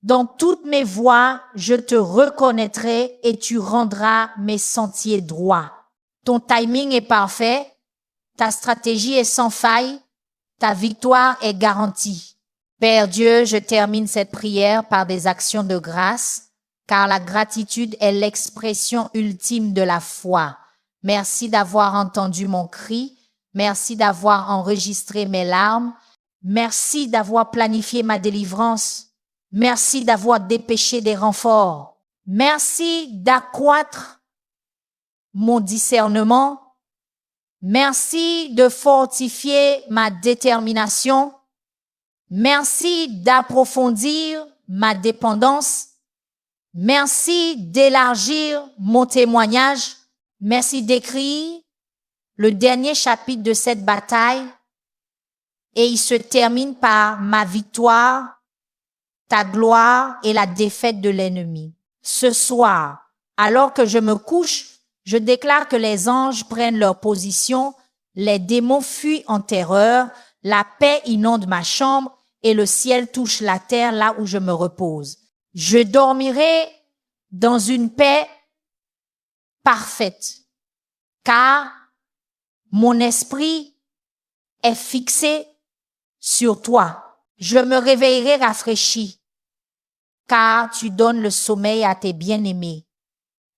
Dans toutes mes voies, je te reconnaîtrai et tu rendras mes sentiers droits. Ton timing est parfait, ta stratégie est sans faille, ta victoire est garantie. Père Dieu, je termine cette prière par des actions de grâce, car la gratitude est l'expression ultime de la foi. Merci d'avoir entendu mon cri, merci d'avoir enregistré mes larmes, merci d'avoir planifié ma délivrance. Merci d'avoir dépêché des renforts. Merci d'accroître mon discernement. Merci de fortifier ma détermination. Merci d'approfondir ma dépendance. Merci d'élargir mon témoignage. Merci d'écrire le dernier chapitre de cette bataille. Et il se termine par ma victoire, ta gloire et la défaite de l'ennemi. Ce soir, alors que je me couche, je déclare que les anges prennent leur position, les démons fuient en terreur, la paix inonde ma chambre et le ciel touche la terre là où je me repose. Je dormirai dans une paix parfaite, car mon esprit est fixé sur toi. Je me réveillerai rafraîchi, car tu donnes le sommeil à tes bien-aimés.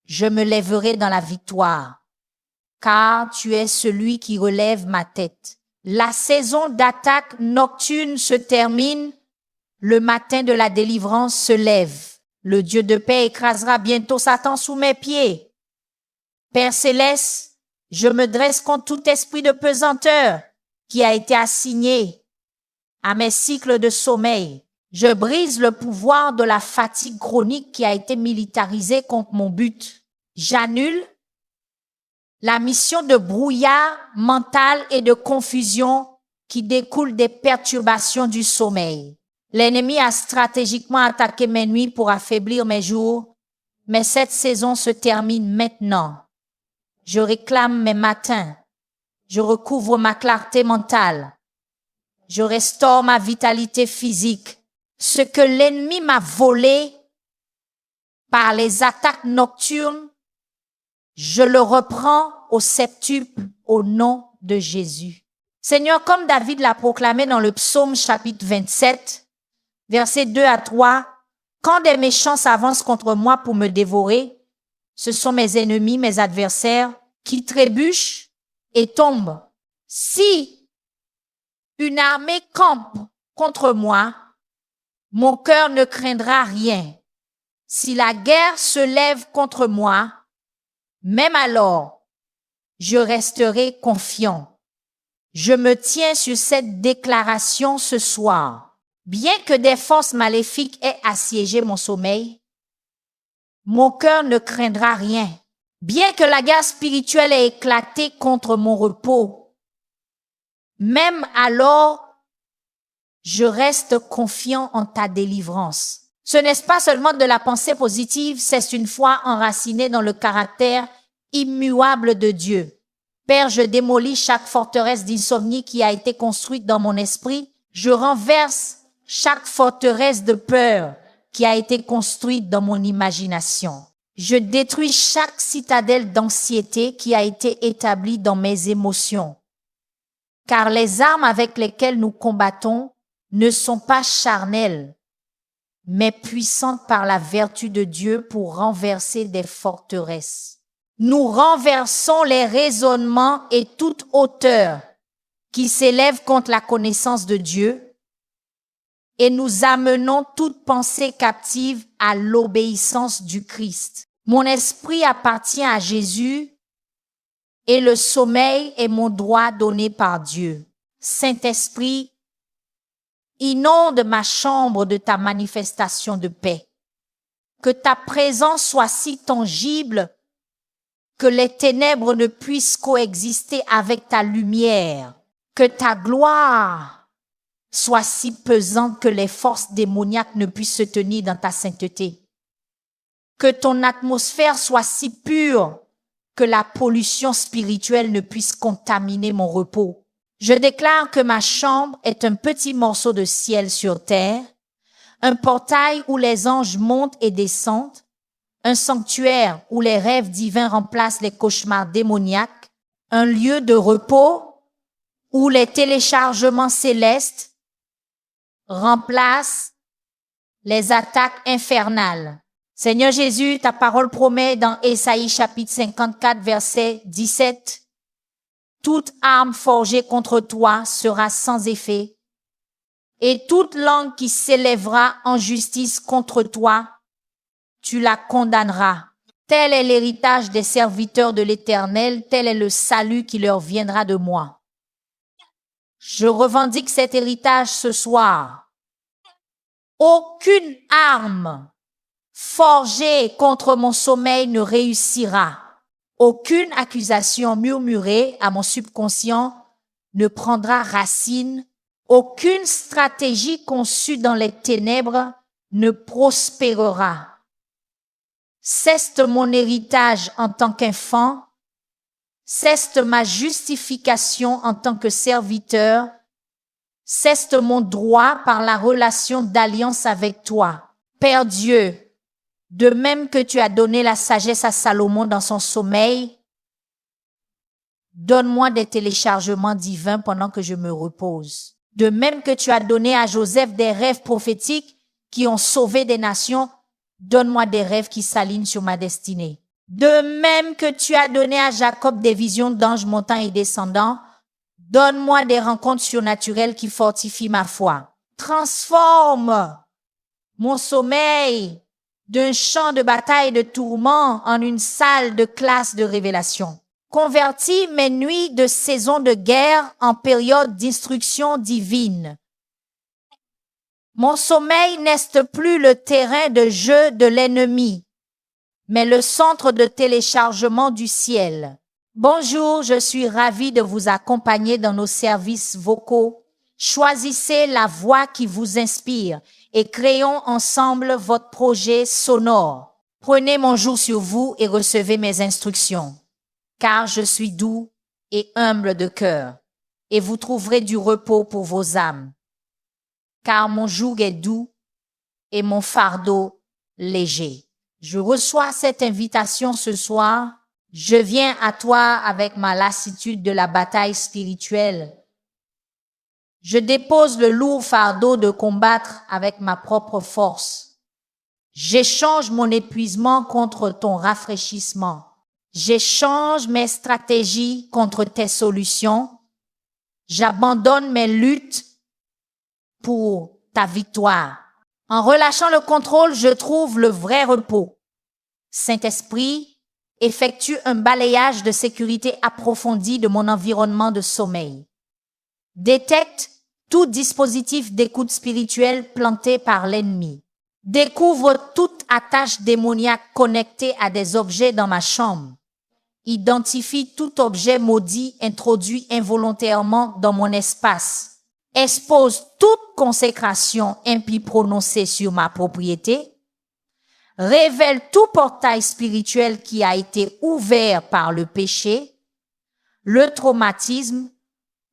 Je me lèverai dans la victoire, car tu es celui qui relève ma tête. La saison d'attaque nocturne se termine, le matin de la délivrance se lève. Le Dieu de paix écrasera bientôt Satan sous mes pieds. Père céleste, je me dresse contre tout esprit de pesanteur qui a été assigné à mes cycles de sommeil. Je brise le pouvoir de la fatigue chronique qui a été militarisée contre mon but. J'annule la mission de brouillard mental et de confusion qui découle des perturbations du sommeil. L'ennemi a stratégiquement attaqué mes nuits pour affaiblir mes jours, mais cette saison se termine maintenant. Je réclame mes matins. Je recouvre ma clarté mentale. Je restaure ma vitalité physique. Ce que l'ennemi m'a volé par les attaques nocturnes, je le reprends au septuple au nom de Jésus. Seigneur, comme David l'a proclamé dans le psaume chapitre 27, versets 2 à 3, quand des méchants s'avancent contre moi pour me dévorer, ce sont mes ennemis, mes adversaires, qui trébuchent et tombent. Si une armée campe contre moi, mon cœur ne craindra rien. Si la guerre se lève contre moi, même alors, je resterai confiant. Je me tiens sur cette déclaration ce soir. Bien que des forces maléfiques aient assiégé mon sommeil, mon cœur ne craindra rien. Bien que la guerre spirituelle ait éclaté contre mon repos, même alors, je reste confiant en ta délivrance. Ce n'est pas seulement de la pensée positive, c'est une foi enracinée dans le caractère immuable de Dieu. Père, je démolis chaque forteresse d'insomnie qui a été construite dans mon esprit. Je renverse chaque forteresse de peur qui a été construite dans mon imagination. Je détruis chaque citadelle d'anxiété qui a été établie dans mes émotions. Car les armes avec lesquelles nous combattons ne sont pas charnelles, mais puissantes par la vertu de Dieu pour renverser des forteresses. Nous renversons les raisonnements et toute hauteur qui s'élève contre la connaissance de Dieu et nous amenons toute pensée captive à l'obéissance du Christ. Mon esprit appartient à Jésus et le sommeil est mon droit donné par Dieu. Saint-Esprit, inonde ma chambre de ta manifestation de paix. Que ta présence soit si tangible que les ténèbres ne puissent coexister avec ta lumière. Que ta gloire soit si pesante que les forces démoniaques ne puissent se tenir dans ta sainteté. Que ton atmosphère soit si pure que la pollution spirituelle ne puisse contaminer mon repos. Je déclare que ma chambre est un petit morceau de ciel sur terre, un portail où les anges montent et descendent, un sanctuaire où les rêves divins remplacent les cauchemars démoniaques, un lieu de repos où les téléchargements célestes remplacent les attaques infernales. Seigneur Jésus, ta parole promet dans Ésaïe chapitre 54, verset 17, « Toute arme forgée contre toi sera sans effet, et toute langue qui s'élèvera en justice contre toi, tu la condamneras. Tel est l'héritage des serviteurs de l'Éternel, tel est le salut qui leur viendra de moi. » Je revendique cet héritage ce soir. Aucune arme forgée contre mon sommeil ne réussira. Aucune accusation murmurée à mon subconscient ne prendra racine. Aucune stratégie conçue dans les ténèbres ne prospérera. Cesse mon héritage en tant qu'enfant, cesse ma justification en tant que serviteur, cesse mon droit par la relation d'alliance avec toi. Père Dieu, de même que tu as donné la sagesse à Salomon dans son sommeil, donne-moi des téléchargements divins pendant que je me repose. De même que tu as donné à Joseph des rêves prophétiques qui ont sauvé des nations, donne-moi des rêves qui s'alignent sur ma destinée. De même que tu as donné à Jacob des visions d'anges montants et descendants, donne-moi des rencontres surnaturelles qui fortifient ma foi. Transforme mon sommeil d'un champ de bataille de tourment en une salle de classe de révélation. Convertis mes nuits de saison de guerre en période d'instruction divine. Mon sommeil n'est plus le terrain de jeu de l'ennemi, mais le centre de téléchargement du ciel. Bonjour, je suis ravi de vous accompagner dans nos services vocaux. Choisissez la voix qui vous inspire et créons ensemble votre projet sonore. Prenez mon joug sur vous et recevez mes instructions, car je suis doux et humble de cœur, et vous trouverez du repos pour vos âmes, car mon joug est doux et mon fardeau léger. Je reçois cette invitation ce soir. Je viens à toi avec ma lassitude de la bataille spirituelle. Je dépose le lourd fardeau de combattre avec ma propre force. J'échange mon épuisement contre ton rafraîchissement. J'échange mes stratégies contre tes solutions. J'abandonne mes luttes pour ta victoire. En relâchant le contrôle, je trouve le vrai repos. Saint-Esprit, effectue un balayage de sécurité approfondi de mon environnement de sommeil. Détecte tout dispositif d'écoute spirituelle planté par l'ennemi. Découvre toute attache démoniaque connectée à des objets dans ma chambre. Identifie tout objet maudit introduit involontairement dans mon espace. Expose toute consécration impie prononcée sur ma propriété. Révèle tout portail spirituel qui a été ouvert par le péché, le traumatisme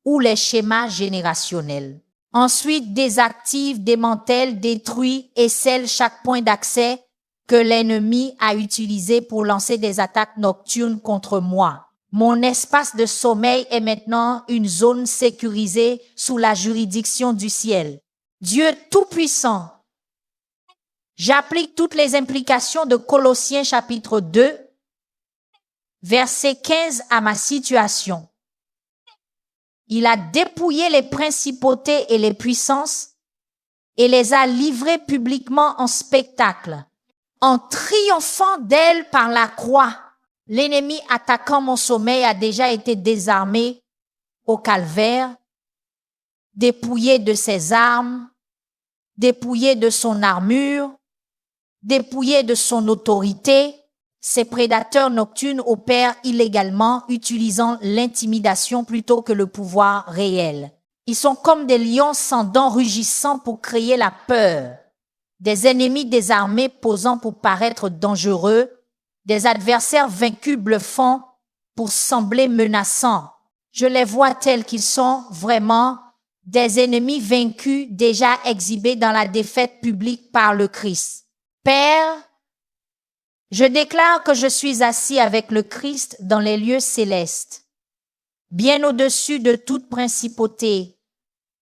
ou les schémas générationnels. Ensuite, désactive, démantèle, détruit et scelle chaque point d'accès que l'ennemi a utilisé pour lancer des attaques nocturnes contre moi. Mon espace de sommeil est maintenant une zone sécurisée sous la juridiction du ciel. Dieu Tout-Puissant, j'applique toutes les implications de Colossiens chapitre 2, verset 15 à ma situation. Il a dépouillé les principautés et les puissances et les a livrées publiquement en spectacle, en triomphant d'elles par la croix. L'ennemi attaquant mon sommeil a déjà été désarmé au calvaire, dépouillé de ses armes, dépouillé de son armure, dépouillé de son autorité. Ces prédateurs nocturnes opèrent illégalement, utilisant l'intimidation plutôt que le pouvoir réel. Ils sont comme des lions sans dents rugissant pour créer la peur. Des ennemis désarmés posant pour paraître dangereux, des adversaires vaincus bluffant pour sembler menaçants. Je les vois tels qu'ils sont vraiment, des ennemis vaincus déjà exhibés dans la défaite publique par le Christ. Père, je déclare que je suis assis avec le Christ dans les lieux célestes, bien au-dessus de toute principauté,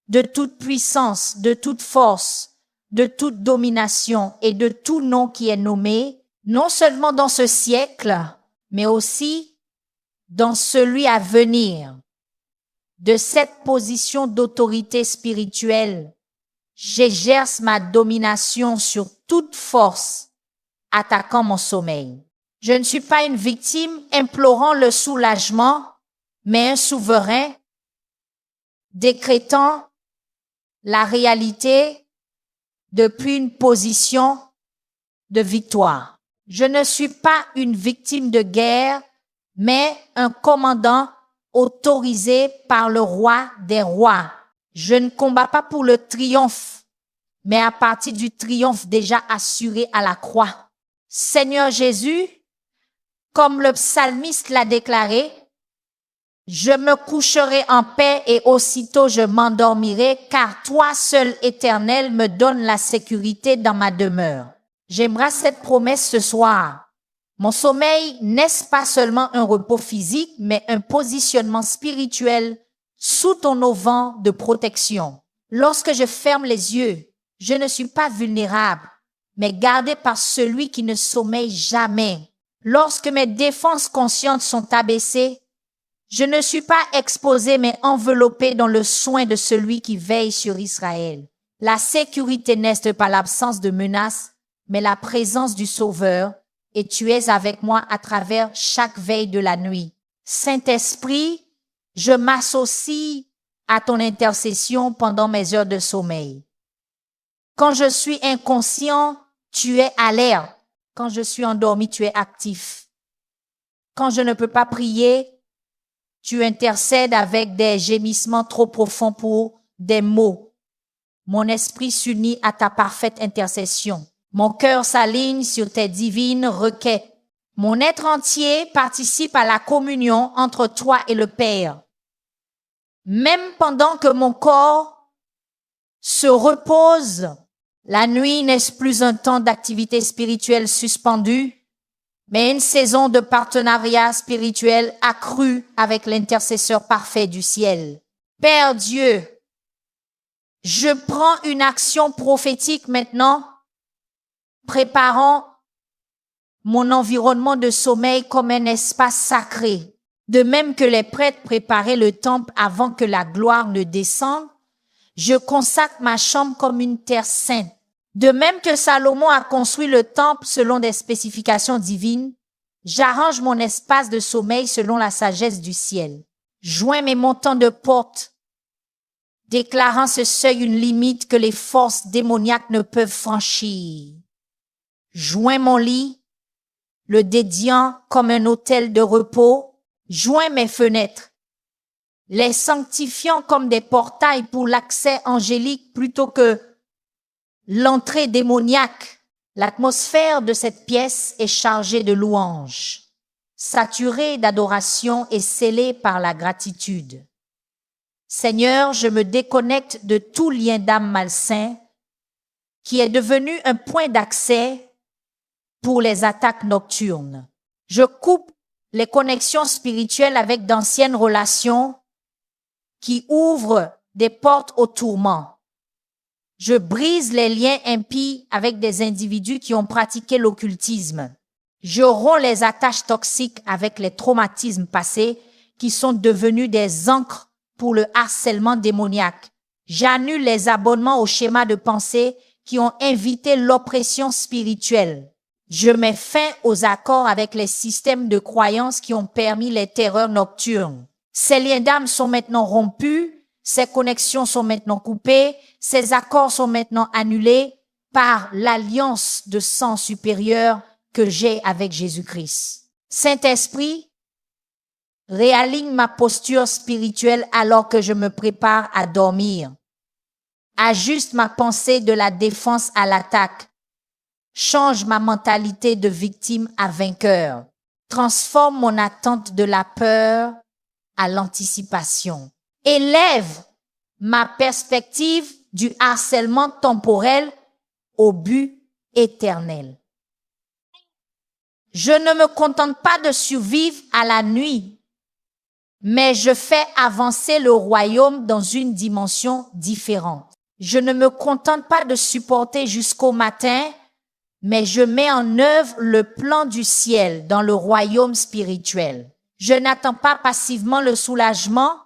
de toute puissance, de toute force, de toute domination et de tout nom qui est nommé, non seulement dans ce siècle, mais aussi dans celui à venir. De cette position d'autorité spirituelle, j'exerce ma domination sur toute force attaquant mon sommeil. Je ne suis pas une victime implorant le soulagement, mais un souverain décrétant la réalité depuis une position de victoire. Je ne suis pas une victime de guerre, mais un commandant autorisé par le roi des rois. Je ne combats pas pour le triomphe, mais à partir du triomphe déjà assuré à la croix. Seigneur Jésus, comme le psalmiste l'a déclaré, je me coucherai en paix et aussitôt je m'endormirai, car toi seul, Éternel, me donnes la sécurité dans ma demeure. J'aimerais cette promesse ce soir. Mon sommeil n'est pas seulement un repos physique, mais un positionnement spirituel sous ton auvent de protection. Lorsque je ferme les yeux, je ne suis pas vulnérable, mais gardé par celui qui ne sommeille jamais. Lorsque mes défenses conscientes sont abaissées, je ne suis pas exposé mais enveloppé dans le soin de celui qui veille sur Israël. La sécurité n'est pas l'absence de menaces, mais la présence du Sauveur, et tu es avec moi à travers chaque veille de la nuit. Saint-Esprit, je m'associe à ton intercession pendant mes heures de sommeil. Quand je suis inconscient, tu es alerte. Quand je suis endormi, tu es actif. Quand je ne peux pas prier, tu intercèdes avec des gémissements trop profonds pour des mots. Mon esprit s'unit à ta parfaite intercession. Mon cœur s'aligne sur tes divines requêtes. Mon être entier participe à la communion entre toi et le Père. Même pendant que mon corps se repose, la nuit n'est plus un temps d'activité spirituelle suspendue, mais une saison de partenariat spirituel accru avec l'intercesseur parfait du ciel. Père Dieu, je prends une action prophétique maintenant, préparant mon environnement de sommeil comme un espace sacré. De même que les prêtres préparaient le temple avant que la gloire ne descende, je consacre ma chambre comme une terre sainte. De même que Salomon a construit le temple selon des spécifications divines, j'arrange mon espace de sommeil selon la sagesse du ciel. Joins mes montants de porte, déclarant ce seuil une limite que les forces démoniaques ne peuvent franchir. Joins mon lit, le dédiant comme un autel de repos. Joins mes fenêtres, les sanctifiant comme des portails pour l'accès angélique plutôt que l'entrée démoniaque. L'atmosphère de cette pièce est chargée de louanges, saturée d'adoration et scellée par la gratitude. Seigneur, je me déconnecte de tout lien d'âme malsain qui est devenu un point d'accès pour les attaques nocturnes. Je coupe les connexions spirituelles avec d'anciennes relations qui ouvrent des portes au tourment. Je brise les liens impies avec des individus qui ont pratiqué l'occultisme. Je romps les attaches toxiques avec les traumatismes passés qui sont devenus des ancres pour le harcèlement démoniaque. J'annule les abonnements aux schémas de pensée qui ont invité l'oppression spirituelle. Je mets fin aux accords avec les systèmes de croyances qui ont permis les terreurs nocturnes. Ces liens d'âme sont maintenant rompus, ces connexions sont maintenant coupées, ces accords sont maintenant annulés par l'alliance de sang supérieur que j'ai avec Jésus-Christ. Saint-Esprit, réaligne ma posture spirituelle alors que je me prépare à dormir. Ajuste ma pensée de la défense à l'attaque. Change ma mentalité de victime à vainqueur. Transforme mon attente de la peur à l'anticipation. Élève ma perspective du harcèlement temporel au but éternel. Je ne me contente pas de survivre à la nuit, mais je fais avancer le royaume dans une dimension différente. Je ne me contente pas de supporter jusqu'au matin, mais je mets en œuvre le plan du ciel dans le royaume spirituel. Je n'attends pas passivement le soulagement,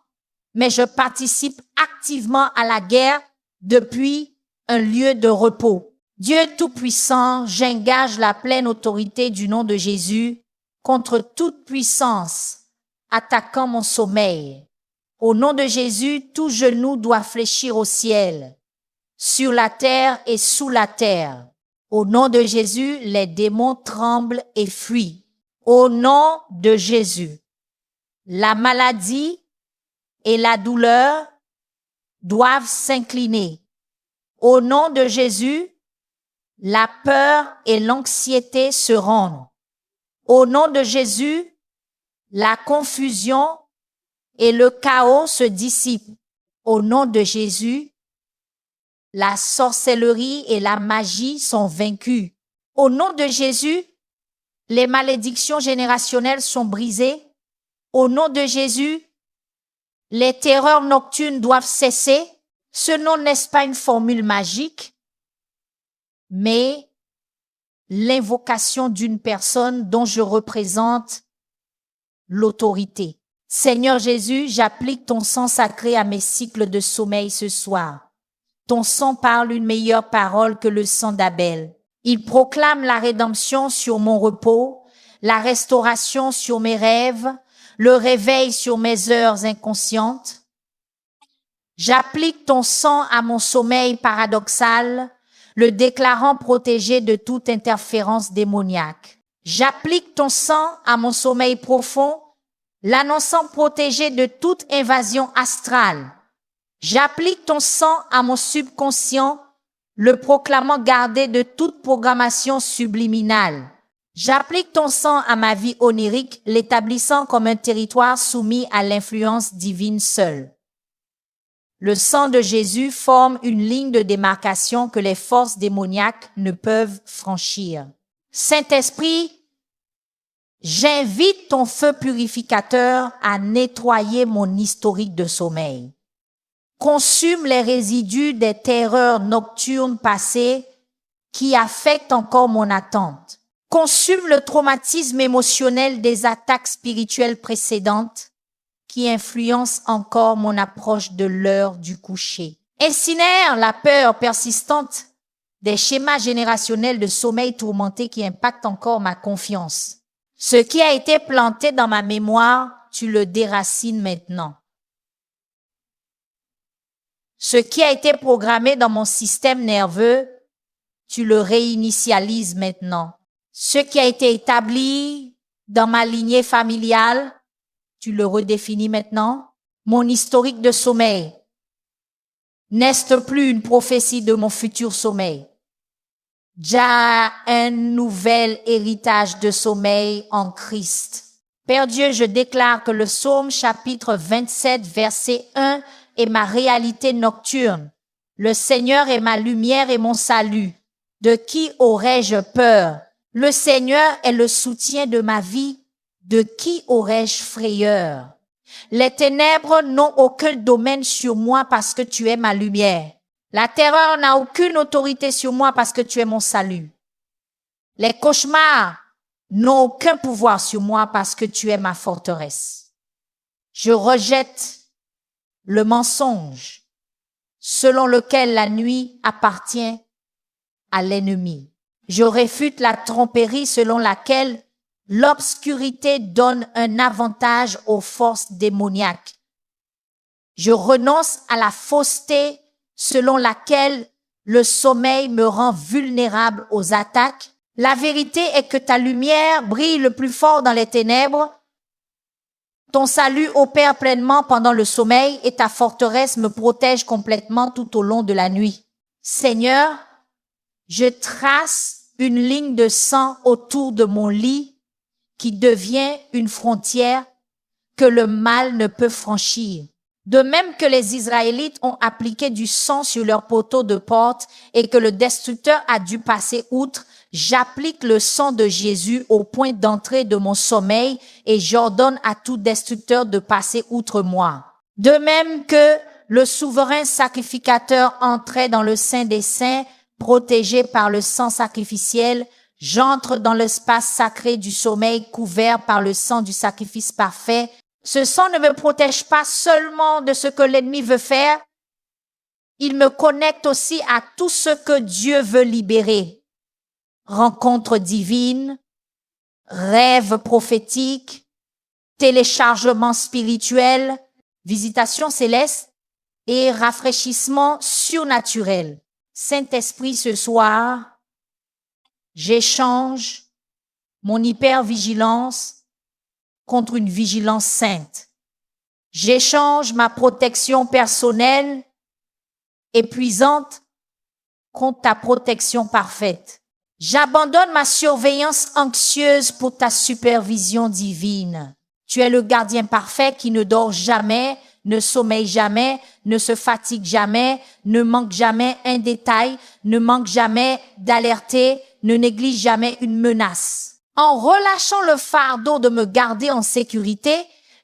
mais je participe activement à la guerre depuis un lieu de repos. Dieu Tout-Puissant, j'engage la pleine autorité du nom de Jésus contre toute puissance attaquant mon sommeil. Au nom de Jésus, tout genou doit fléchir au ciel, sur la terre et sous la terre. Au nom de Jésus, les démons tremblent et fuient. Au nom de Jésus, la maladie et la douleur doivent s'incliner. Au nom de Jésus, la peur et l'anxiété se rendent. Au nom de Jésus, la confusion et le chaos se dissipent. Au nom de Jésus, la sorcellerie et la magie sont vaincues. Au nom de Jésus, les malédictions générationnelles sont brisées. Au nom de Jésus, les terreurs nocturnes doivent cesser. Ce nom n'est pas une formule magique, mais l'invocation d'une personne dont je représente l'autorité. Seigneur Jésus, j'applique ton sang sacré à mes cycles de sommeil ce soir. Ton sang parle une meilleure parole que le sang d'Abel. Il proclame la rédemption sur mon repos, la restauration sur mes rêves, le réveil sur mes heures inconscientes. J'applique ton sang à mon sommeil paradoxal, le déclarant protégé de toute interférence démoniaque. J'applique ton sang à mon sommeil profond, l'annonçant protégé de toute invasion astrale. J'applique ton sang à mon subconscient, le proclamant gardé de toute programmation subliminale. J'applique ton sang à ma vie onirique, l'établissant comme un territoire soumis à l'influence divine seule. Le sang de Jésus forme une ligne de démarcation que les forces démoniaques ne peuvent franchir. Saint-Esprit, j'invite ton feu purificateur à nettoyer mon historique de sommeil. Consume les résidus des terreurs nocturnes passées qui affectent encore mon attente. Consume le traumatisme émotionnel des attaques spirituelles précédentes qui influencent encore mon approche de l'heure du coucher. Incinère la peur persistante des schémas générationnels de sommeil tourmenté qui impactent encore ma confiance. Ce qui a été planté dans ma mémoire, tu le déracines maintenant. Ce qui a été programmé dans mon système nerveux, tu le réinitialises maintenant. Ce qui a été établi dans ma lignée familiale, tu le redéfinis maintenant. Mon historique de sommeil n'est plus une prophétie de mon futur sommeil. J'ai un nouvel héritage de sommeil en Christ. Père Dieu, je déclare que le psaume chapitre 27, verset 1 est ma réalité nocturne. Le Seigneur est ma lumière et mon salut. De qui aurais-je peur? Le Seigneur est le soutien de ma vie. De qui aurais-je frayeur? Les ténèbres n'ont aucun domaine sur moi parce que tu es ma lumière. La terreur n'a aucune autorité sur moi parce que tu es mon salut. Les cauchemars n'ont aucun pouvoir sur moi parce que tu es ma forteresse. Je rejette le mensonge selon lequel la nuit appartient à l'ennemi. Je réfute la tromperie selon laquelle l'obscurité donne un avantage aux forces démoniaques. Je renonce à la fausseté selon laquelle le sommeil me rend vulnérable aux attaques. La vérité est que ta lumière brille le plus fort dans les ténèbres. Ton salut opère pleinement pendant le sommeil et ta forteresse me protège complètement tout au long de la nuit. Seigneur, je trace une ligne de sang autour de mon lit qui devient une frontière que le mal ne peut franchir. De même que les Israélites ont appliqué du sang sur leurs poteaux de porte et que le destructeur a dû passer outre, j'applique le sang de Jésus au point d'entrée de mon sommeil et j'ordonne à tout destructeur de passer outre moi. De même que le souverain sacrificateur entrait dans le Saint des Saints, protégé par le sang sacrificiel, j'entre dans l'espace sacré du sommeil couvert par le sang du sacrifice parfait. Ce sang ne me protège pas seulement de ce que l'ennemi veut faire, il me connecte aussi à tout ce que Dieu veut libérer. Rencontre divine, rêve prophétique, téléchargement spirituel, visitation céleste et rafraîchissement surnaturel. Saint-Esprit, ce soir, j'échange mon hypervigilance contre une vigilance sainte. J'échange ma protection personnelle épuisante contre ta protection parfaite. J'abandonne ma surveillance anxieuse pour ta supervision divine. Tu es le gardien parfait qui ne dort jamais, ne sommeille jamais, ne se fatigue jamais, ne manque jamais un détail, ne manque jamais d'alerter, ne néglige jamais une menace. En relâchant le fardeau de me garder en sécurité,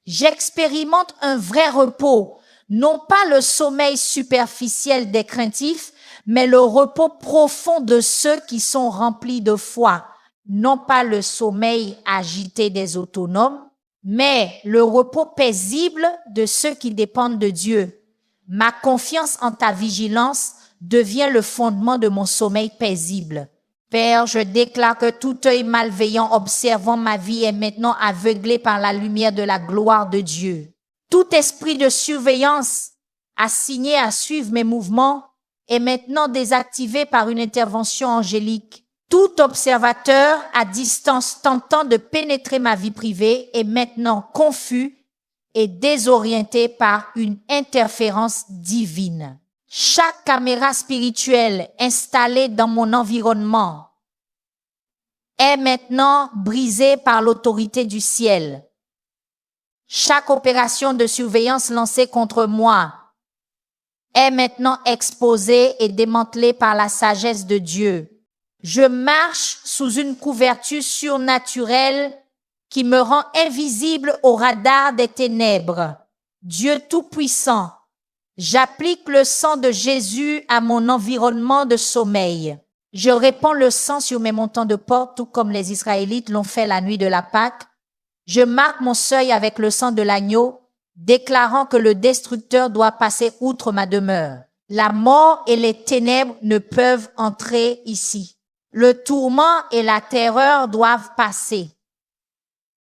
j'expérimente un vrai repos, non pas le sommeil superficiel des craintifs, mais le repos profond de ceux qui sont remplis de foi, non pas le sommeil agité des autonomes, mais le repos paisible de ceux qui dépendent de Dieu. Ma confiance en ta vigilance devient le fondement de mon sommeil paisible. Père, je déclare que tout œil malveillant observant ma vie est maintenant aveuglé par la lumière de la gloire de Dieu. Tout esprit de surveillance assigné à suivre mes mouvements est maintenant désactivé par une intervention angélique. Tout observateur à distance tentant de pénétrer ma vie privée est maintenant confus et désorienté par une interférence divine. Chaque caméra spirituelle installée dans mon environnement est maintenant brisée par l'autorité du ciel. Chaque opération de surveillance lancée contre moi est maintenant exposée et démantelée par la sagesse de Dieu. Je marche sous une couverture surnaturelle qui me rend invisible au radar des ténèbres. Dieu Tout-Puissant, j'applique le sang de Jésus à mon environnement de sommeil. Je répands le sang sur mes montants de porte, tout comme les Israélites l'ont fait la nuit de la Pâque. Je marque mon seuil avec le sang de l'agneau, déclarant que le destructeur doit passer outre ma demeure. La mort et les ténèbres ne peuvent entrer ici. Le tourment et la terreur doivent passer.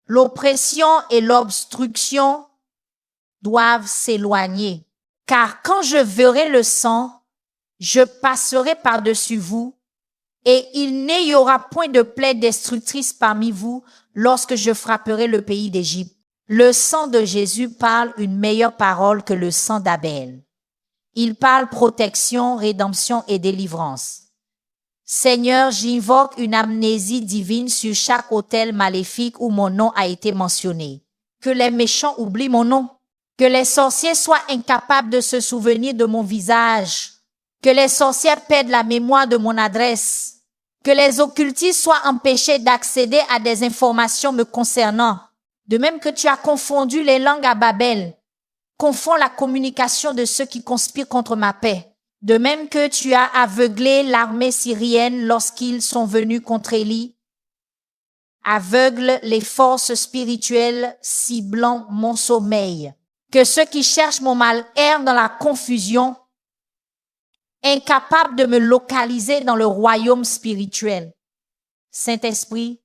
L'oppression et l'obstruction doivent s'éloigner. Car quand je verrai le sang, je passerai par-dessus vous, et il n'y aura point de plaie destructrice parmi vous lorsque je frapperai le pays d'Égypte. Le sang de Jésus parle une meilleure parole que le sang d'Abel. Il parle protection, rédemption et délivrance. Seigneur, j'invoque une amnésie divine sur chaque autel maléfique où mon nom a été mentionné. Que les méchants oublient mon nom. Que les sorciers soient incapables de se souvenir de mon visage. Que les sorcières perdent la mémoire de mon adresse. Que les occultistes soient empêchés d'accéder à des informations me concernant. De même que tu as confondu les langues à Babel, confonds la communication de ceux qui conspirent contre ma paix. De même que tu as aveuglé l'armée syrienne lorsqu'ils sont venus contre Élie, aveugle les forces spirituelles ciblant mon sommeil. Que ceux qui cherchent mon mal errent dans la confusion, incapables de me localiser dans le royaume spirituel. Saint-Esprit,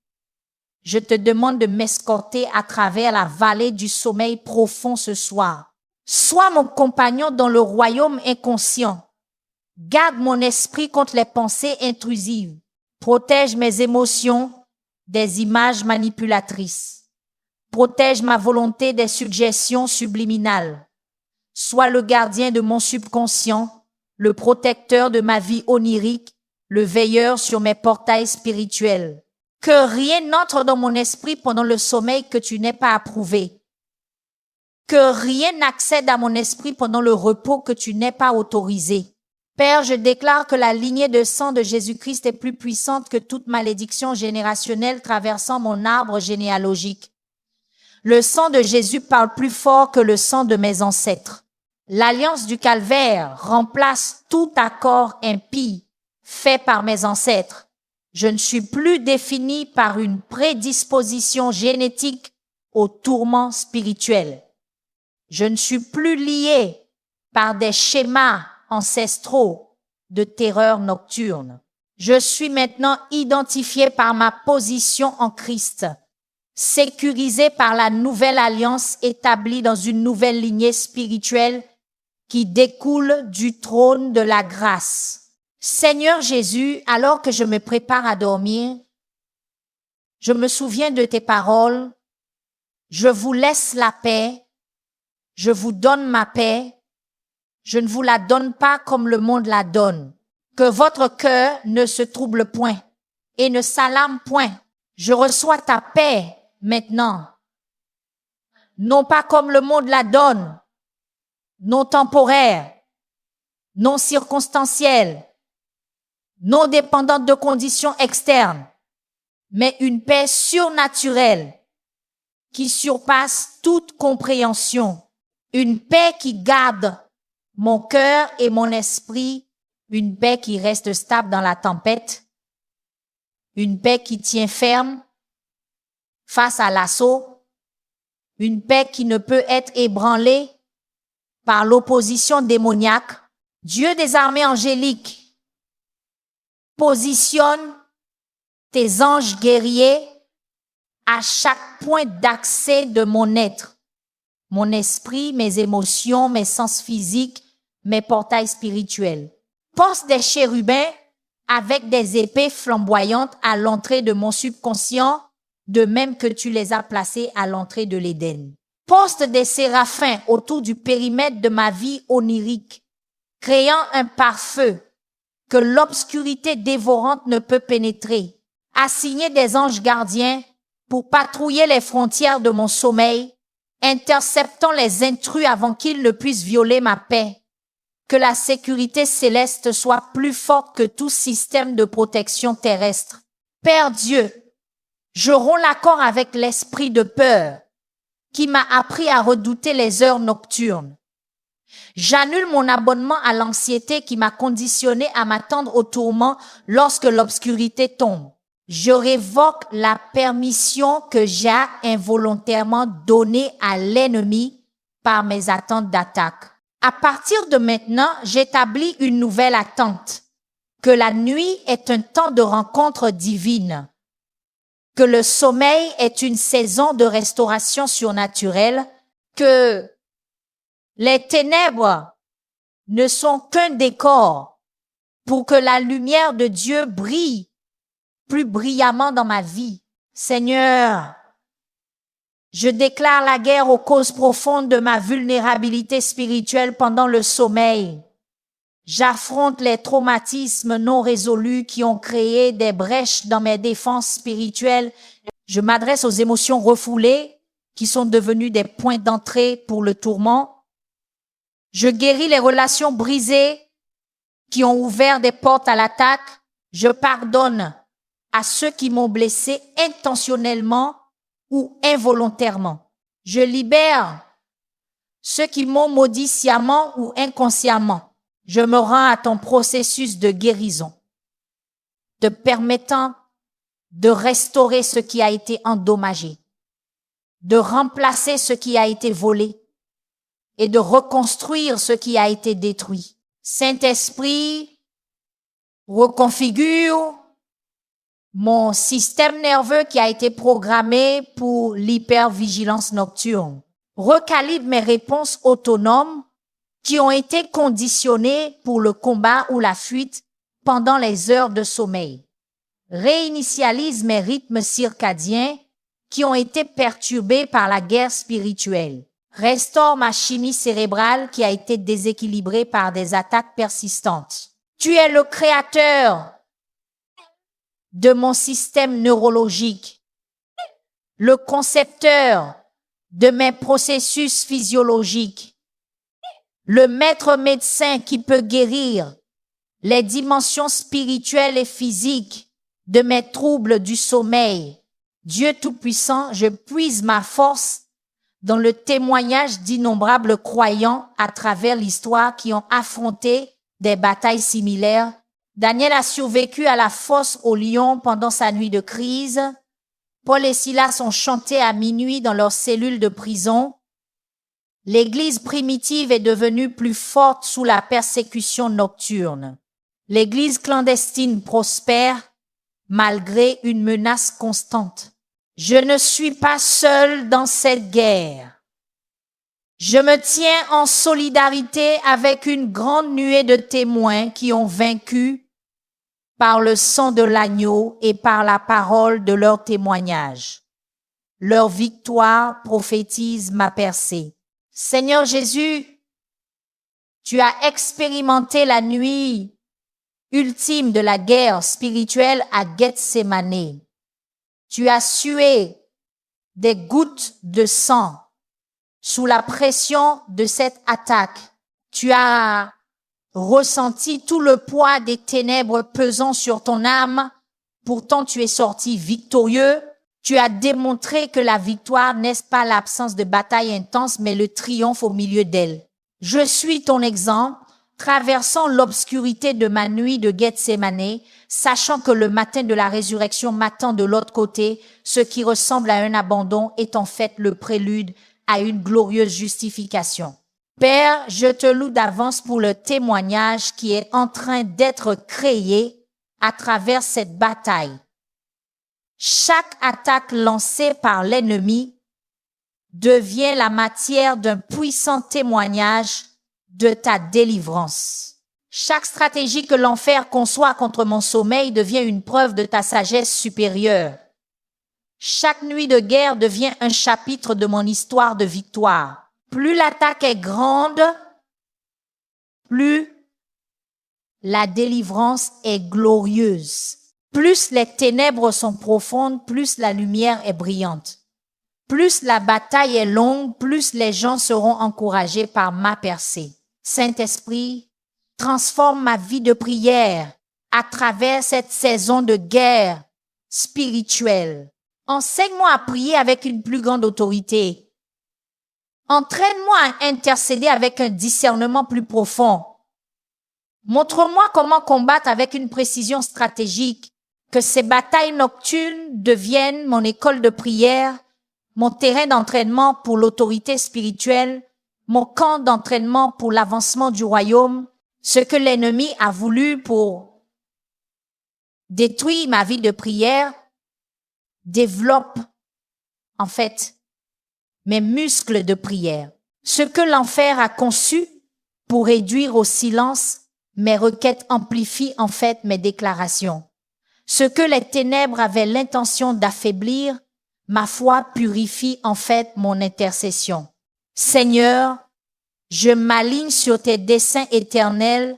je te demande de m'escorter à travers la vallée du sommeil profond ce soir. Sois mon compagnon dans le royaume inconscient. Garde mon esprit contre les pensées intrusives. Protège mes émotions des images manipulatrices. Protège ma volonté des suggestions subliminales. Sois le gardien de mon subconscient, le protecteur de ma vie onirique, le veilleur sur mes portails spirituels. Que rien n'entre dans mon esprit pendant le sommeil que tu n'aies pas approuvé. Que rien n'accède à mon esprit pendant le repos que tu n'aies pas autorisé. Père, je déclare que la lignée de sang de Jésus-Christ est plus puissante que toute malédiction générationnelle traversant mon arbre généalogique. Le sang de Jésus parle plus fort que le sang de mes ancêtres. L'alliance du calvaire remplace tout accord impie fait par mes ancêtres. Je ne suis plus défini par une prédisposition génétique au tourment spirituel. Je ne suis plus lié par des schémas ancestraux de terreur nocturne. Je suis maintenant identifié par ma position en Christ, sécurisé par la nouvelle alliance établie dans une nouvelle lignée spirituelle qui découle du trône de la grâce. Seigneur Jésus, alors que je me prépare à dormir, je me souviens de tes paroles. Je vous laisse la paix. Je vous donne ma paix. Je ne vous la donne pas comme le monde la donne. Que votre cœur ne se trouble point et ne s'alarme point. Je reçois ta paix maintenant. Non pas comme le monde la donne, non temporaire, non circonstancielle, non dépendante de conditions externes, mais une paix surnaturelle qui surpasse toute compréhension. Une paix qui garde mon cœur et mon esprit, une paix qui reste stable dans la tempête, une paix qui tient ferme face à l'assaut, une paix qui ne peut être ébranlée par l'opposition démoniaque. Dieu des armées angéliques positionne tes anges guerriers à chaque point d'accès de mon être, mon esprit, mes émotions, mes sens physiques, mes portails spirituels. Poste des chérubins avec des épées flamboyantes à l'entrée de mon subconscient, de même que tu les as placés à l'entrée de l'Éden. Poste des séraphins autour du périmètre de ma vie onirique, créant un pare-feu que l'obscurité dévorante ne peut pénétrer. Assigner des anges gardiens pour patrouiller les frontières de mon sommeil, interceptant les intrus avant qu'ils ne puissent violer ma paix. Que la sécurité céleste soit plus forte que tout système de protection terrestre. Père Dieu, je romps l'accord avec l'esprit de peur qui m'a appris à redouter les heures nocturnes. J'annule mon abonnement à l'anxiété qui m'a conditionné à m'attendre au tourment lorsque l'obscurité tombe. Je révoque la permission que j'ai involontairement donnée à l'ennemi par mes attentes d'attaque. À partir de maintenant, j'établis une nouvelle attente, que la nuit est un temps de rencontre divine, que le sommeil est une saison de restauration surnaturelle, que les ténèbres ne sont qu'un décor pour que la lumière de Dieu brille plus brillamment dans ma vie. Seigneur, je déclare la guerre aux causes profondes de ma vulnérabilité spirituelle pendant le sommeil. J'affronte les traumatismes non résolus qui ont créé des brèches dans mes défenses spirituelles. Je m'adresse aux émotions refoulées qui sont devenues des points d'entrée pour le tourment. Je guéris les relations brisées qui ont ouvert des portes à l'attaque. Je pardonne à ceux qui m'ont blessé intentionnellement ou involontairement. Je libère ceux qui m'ont maudit sciemment ou inconsciemment. Je me rends à ton processus de guérison, te permettant de restaurer ce qui a été endommagé, de remplacer ce qui a été volé et de reconstruire ce qui a été détruit. Saint-Esprit, reconfigure mon système nerveux qui a été programmé pour l'hypervigilance nocturne. Recalibre mes réponses autonomes qui ont été conditionnées pour le combat ou la fuite pendant les heures de sommeil. Réinitialise mes rythmes circadiens qui ont été perturbés par la guerre spirituelle. Restaure ma chimie cérébrale qui a été déséquilibrée par des attaques persistantes. Tu es le créateur de mon système neurologique, le concepteur de mes processus physiologiques, le maître médecin qui peut guérir les dimensions spirituelles et physiques de mes troubles du sommeil. Dieu Tout-Puissant, je puise ma force dans le témoignage d'innombrables croyants à travers l'histoire qui ont affronté des batailles similaires. Daniel a survécu à la fosse au lion pendant sa nuit de crise. Paul et Silas ont chanté à minuit dans leurs cellules de prison. L'Église primitive est devenue plus forte sous la persécution nocturne. L'Église clandestine prospère malgré une menace constante. Je ne suis pas seul dans cette guerre. Je me tiens en solidarité avec une grande nuée de témoins qui ont vaincu par le sang de l'agneau et par la parole de leur témoignage. Leur victoire prophétise ma percée. Seigneur Jésus, tu as expérimenté la nuit ultime de la guerre spirituelle à Gethsémane. Tu as sué des gouttes de sang sous la pression de cette attaque. Tu as ressenti tout le poids des ténèbres pesant sur ton âme. Pourtant, tu es sorti victorieux. Tu as démontré que la victoire n'est pas l'absence de bataille intense, mais le triomphe au milieu d'elle. Je suis ton exemple, traversant l'obscurité de ma nuit de Gethsémane, sachant que le matin de la résurrection m'attend de l'autre côté, ce qui ressemble à un abandon est en fait le prélude à une glorieuse justification. Père, je te loue d'avance pour le témoignage qui est en train d'être créé à travers cette bataille. Chaque attaque lancée par l'ennemi devient la matière d'un puissant témoignage de ta délivrance. Chaque stratégie que l'enfer conçoit contre mon sommeil devient une preuve de ta sagesse supérieure. Chaque nuit de guerre devient un chapitre de mon histoire de victoire. Plus l'attaque est grande, plus la délivrance est glorieuse. Plus les ténèbres sont profondes, plus la lumière est brillante. Plus la bataille est longue, plus les gens seront encouragés par ma percée. Saint-Esprit, transforme ma vie de prière à travers cette saison de guerre spirituelle. Enseigne-moi à prier avec une plus grande autorité. Entraîne-moi à intercéder avec un discernement plus profond. Montre-moi comment combattre avec une précision stratégique, que ces batailles nocturnes deviennent mon école de prière, mon terrain d'entraînement pour l'autorité spirituelle, mon camp d'entraînement pour l'avancement du royaume, ce que l'ennemi a voulu pour détruire ma vie de prière, développe en fait mes muscles de prière. Ce que l'enfer a conçu pour réduire au silence mes requêtes amplifie en fait mes déclarations. Ce que les ténèbres avaient l'intention d'affaiblir, ma foi purifie en fait mon intercession. Seigneur, je m'aligne sur tes desseins éternels.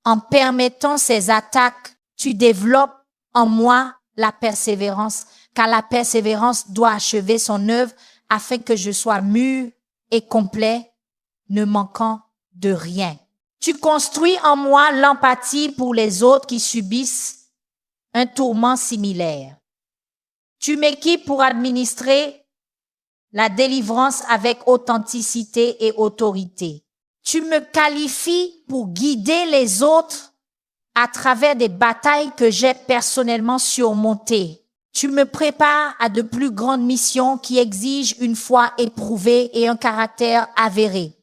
En permettant ces attaques, tu développes en moi la persévérance, car la persévérance doit achever son œuvre afin que je sois mûr et complet, ne manquant de rien. Tu construis en moi l'empathie pour les autres qui subissent un tourment similaire. Tu m'équipes pour administrer la délivrance avec authenticité et autorité. Tu me qualifies pour guider les autres à travers des batailles que j'ai personnellement surmontées. Tu me prépares à de plus grandes missions qui exigent une foi éprouvée et un caractère avéré.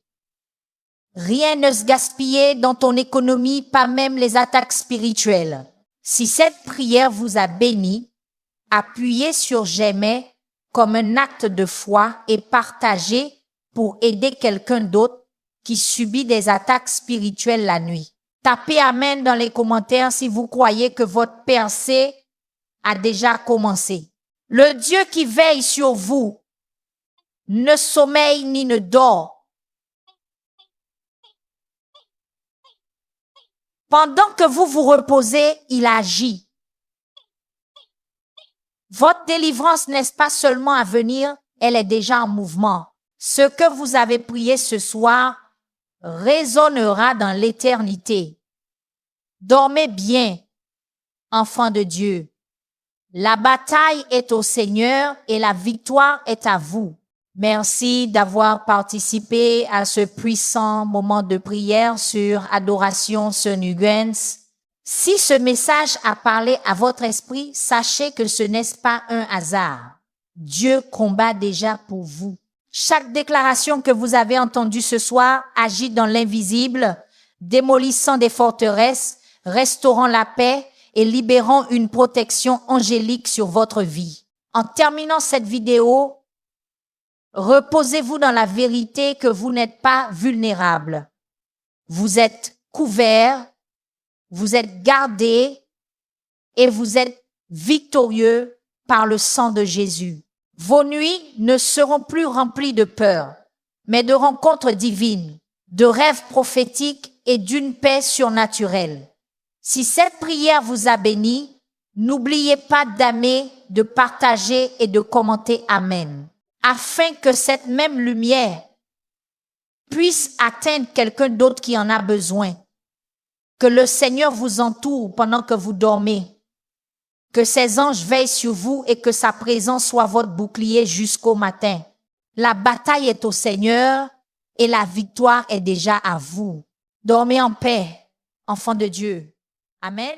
Rien ne se gaspille dans ton économie, pas même les attaques spirituelles. Si cette prière vous a béni, appuyez sur j'aimais comme un acte de foi et partagez pour aider quelqu'un d'autre qui subit des attaques spirituelles la nuit. Tapez Amen dans les commentaires si vous croyez que votre percée a déjà commencé. Le Dieu qui veille sur vous ne sommeille ni ne dort. Pendant que vous vous reposez, il agit. Votre délivrance n'est pas seulement à venir, elle est déjà en mouvement. Ce que vous avez prié ce soir résonnera dans l'éternité. Dormez bien, enfants de Dieu. La bataille est au Seigneur et la victoire est à vous. Merci d'avoir participé à ce puissant moment de prière sur Adoration Sonugans. Si ce message a parlé à votre esprit, sachez que ce n'est pas un hasard. Dieu combat déjà pour vous. Chaque déclaration que vous avez entendue ce soir agit dans l'invisible, démolissant des forteresses, restaurant la paix et libérant une protection angélique sur votre vie. En terminant cette vidéo, reposez-vous dans la vérité que vous n'êtes pas vulnérable. Vous êtes couverts, vous êtes gardés et vous êtes victorieux par le sang de Jésus. Vos nuits ne seront plus remplies de peur, mais de rencontres divines, de rêves prophétiques et d'une paix surnaturelle. Si cette prière vous a béni, n'oubliez pas d'aimer, de partager et de commenter Amen, afin que cette même lumière puisse atteindre quelqu'un d'autre qui en a besoin. Que le Seigneur vous entoure pendant que vous dormez. Que ses anges veillent sur vous et que sa présence soit votre bouclier jusqu'au matin. La bataille est au Seigneur et la victoire est déjà à vous. Dormez en paix, enfants de Dieu. Amen.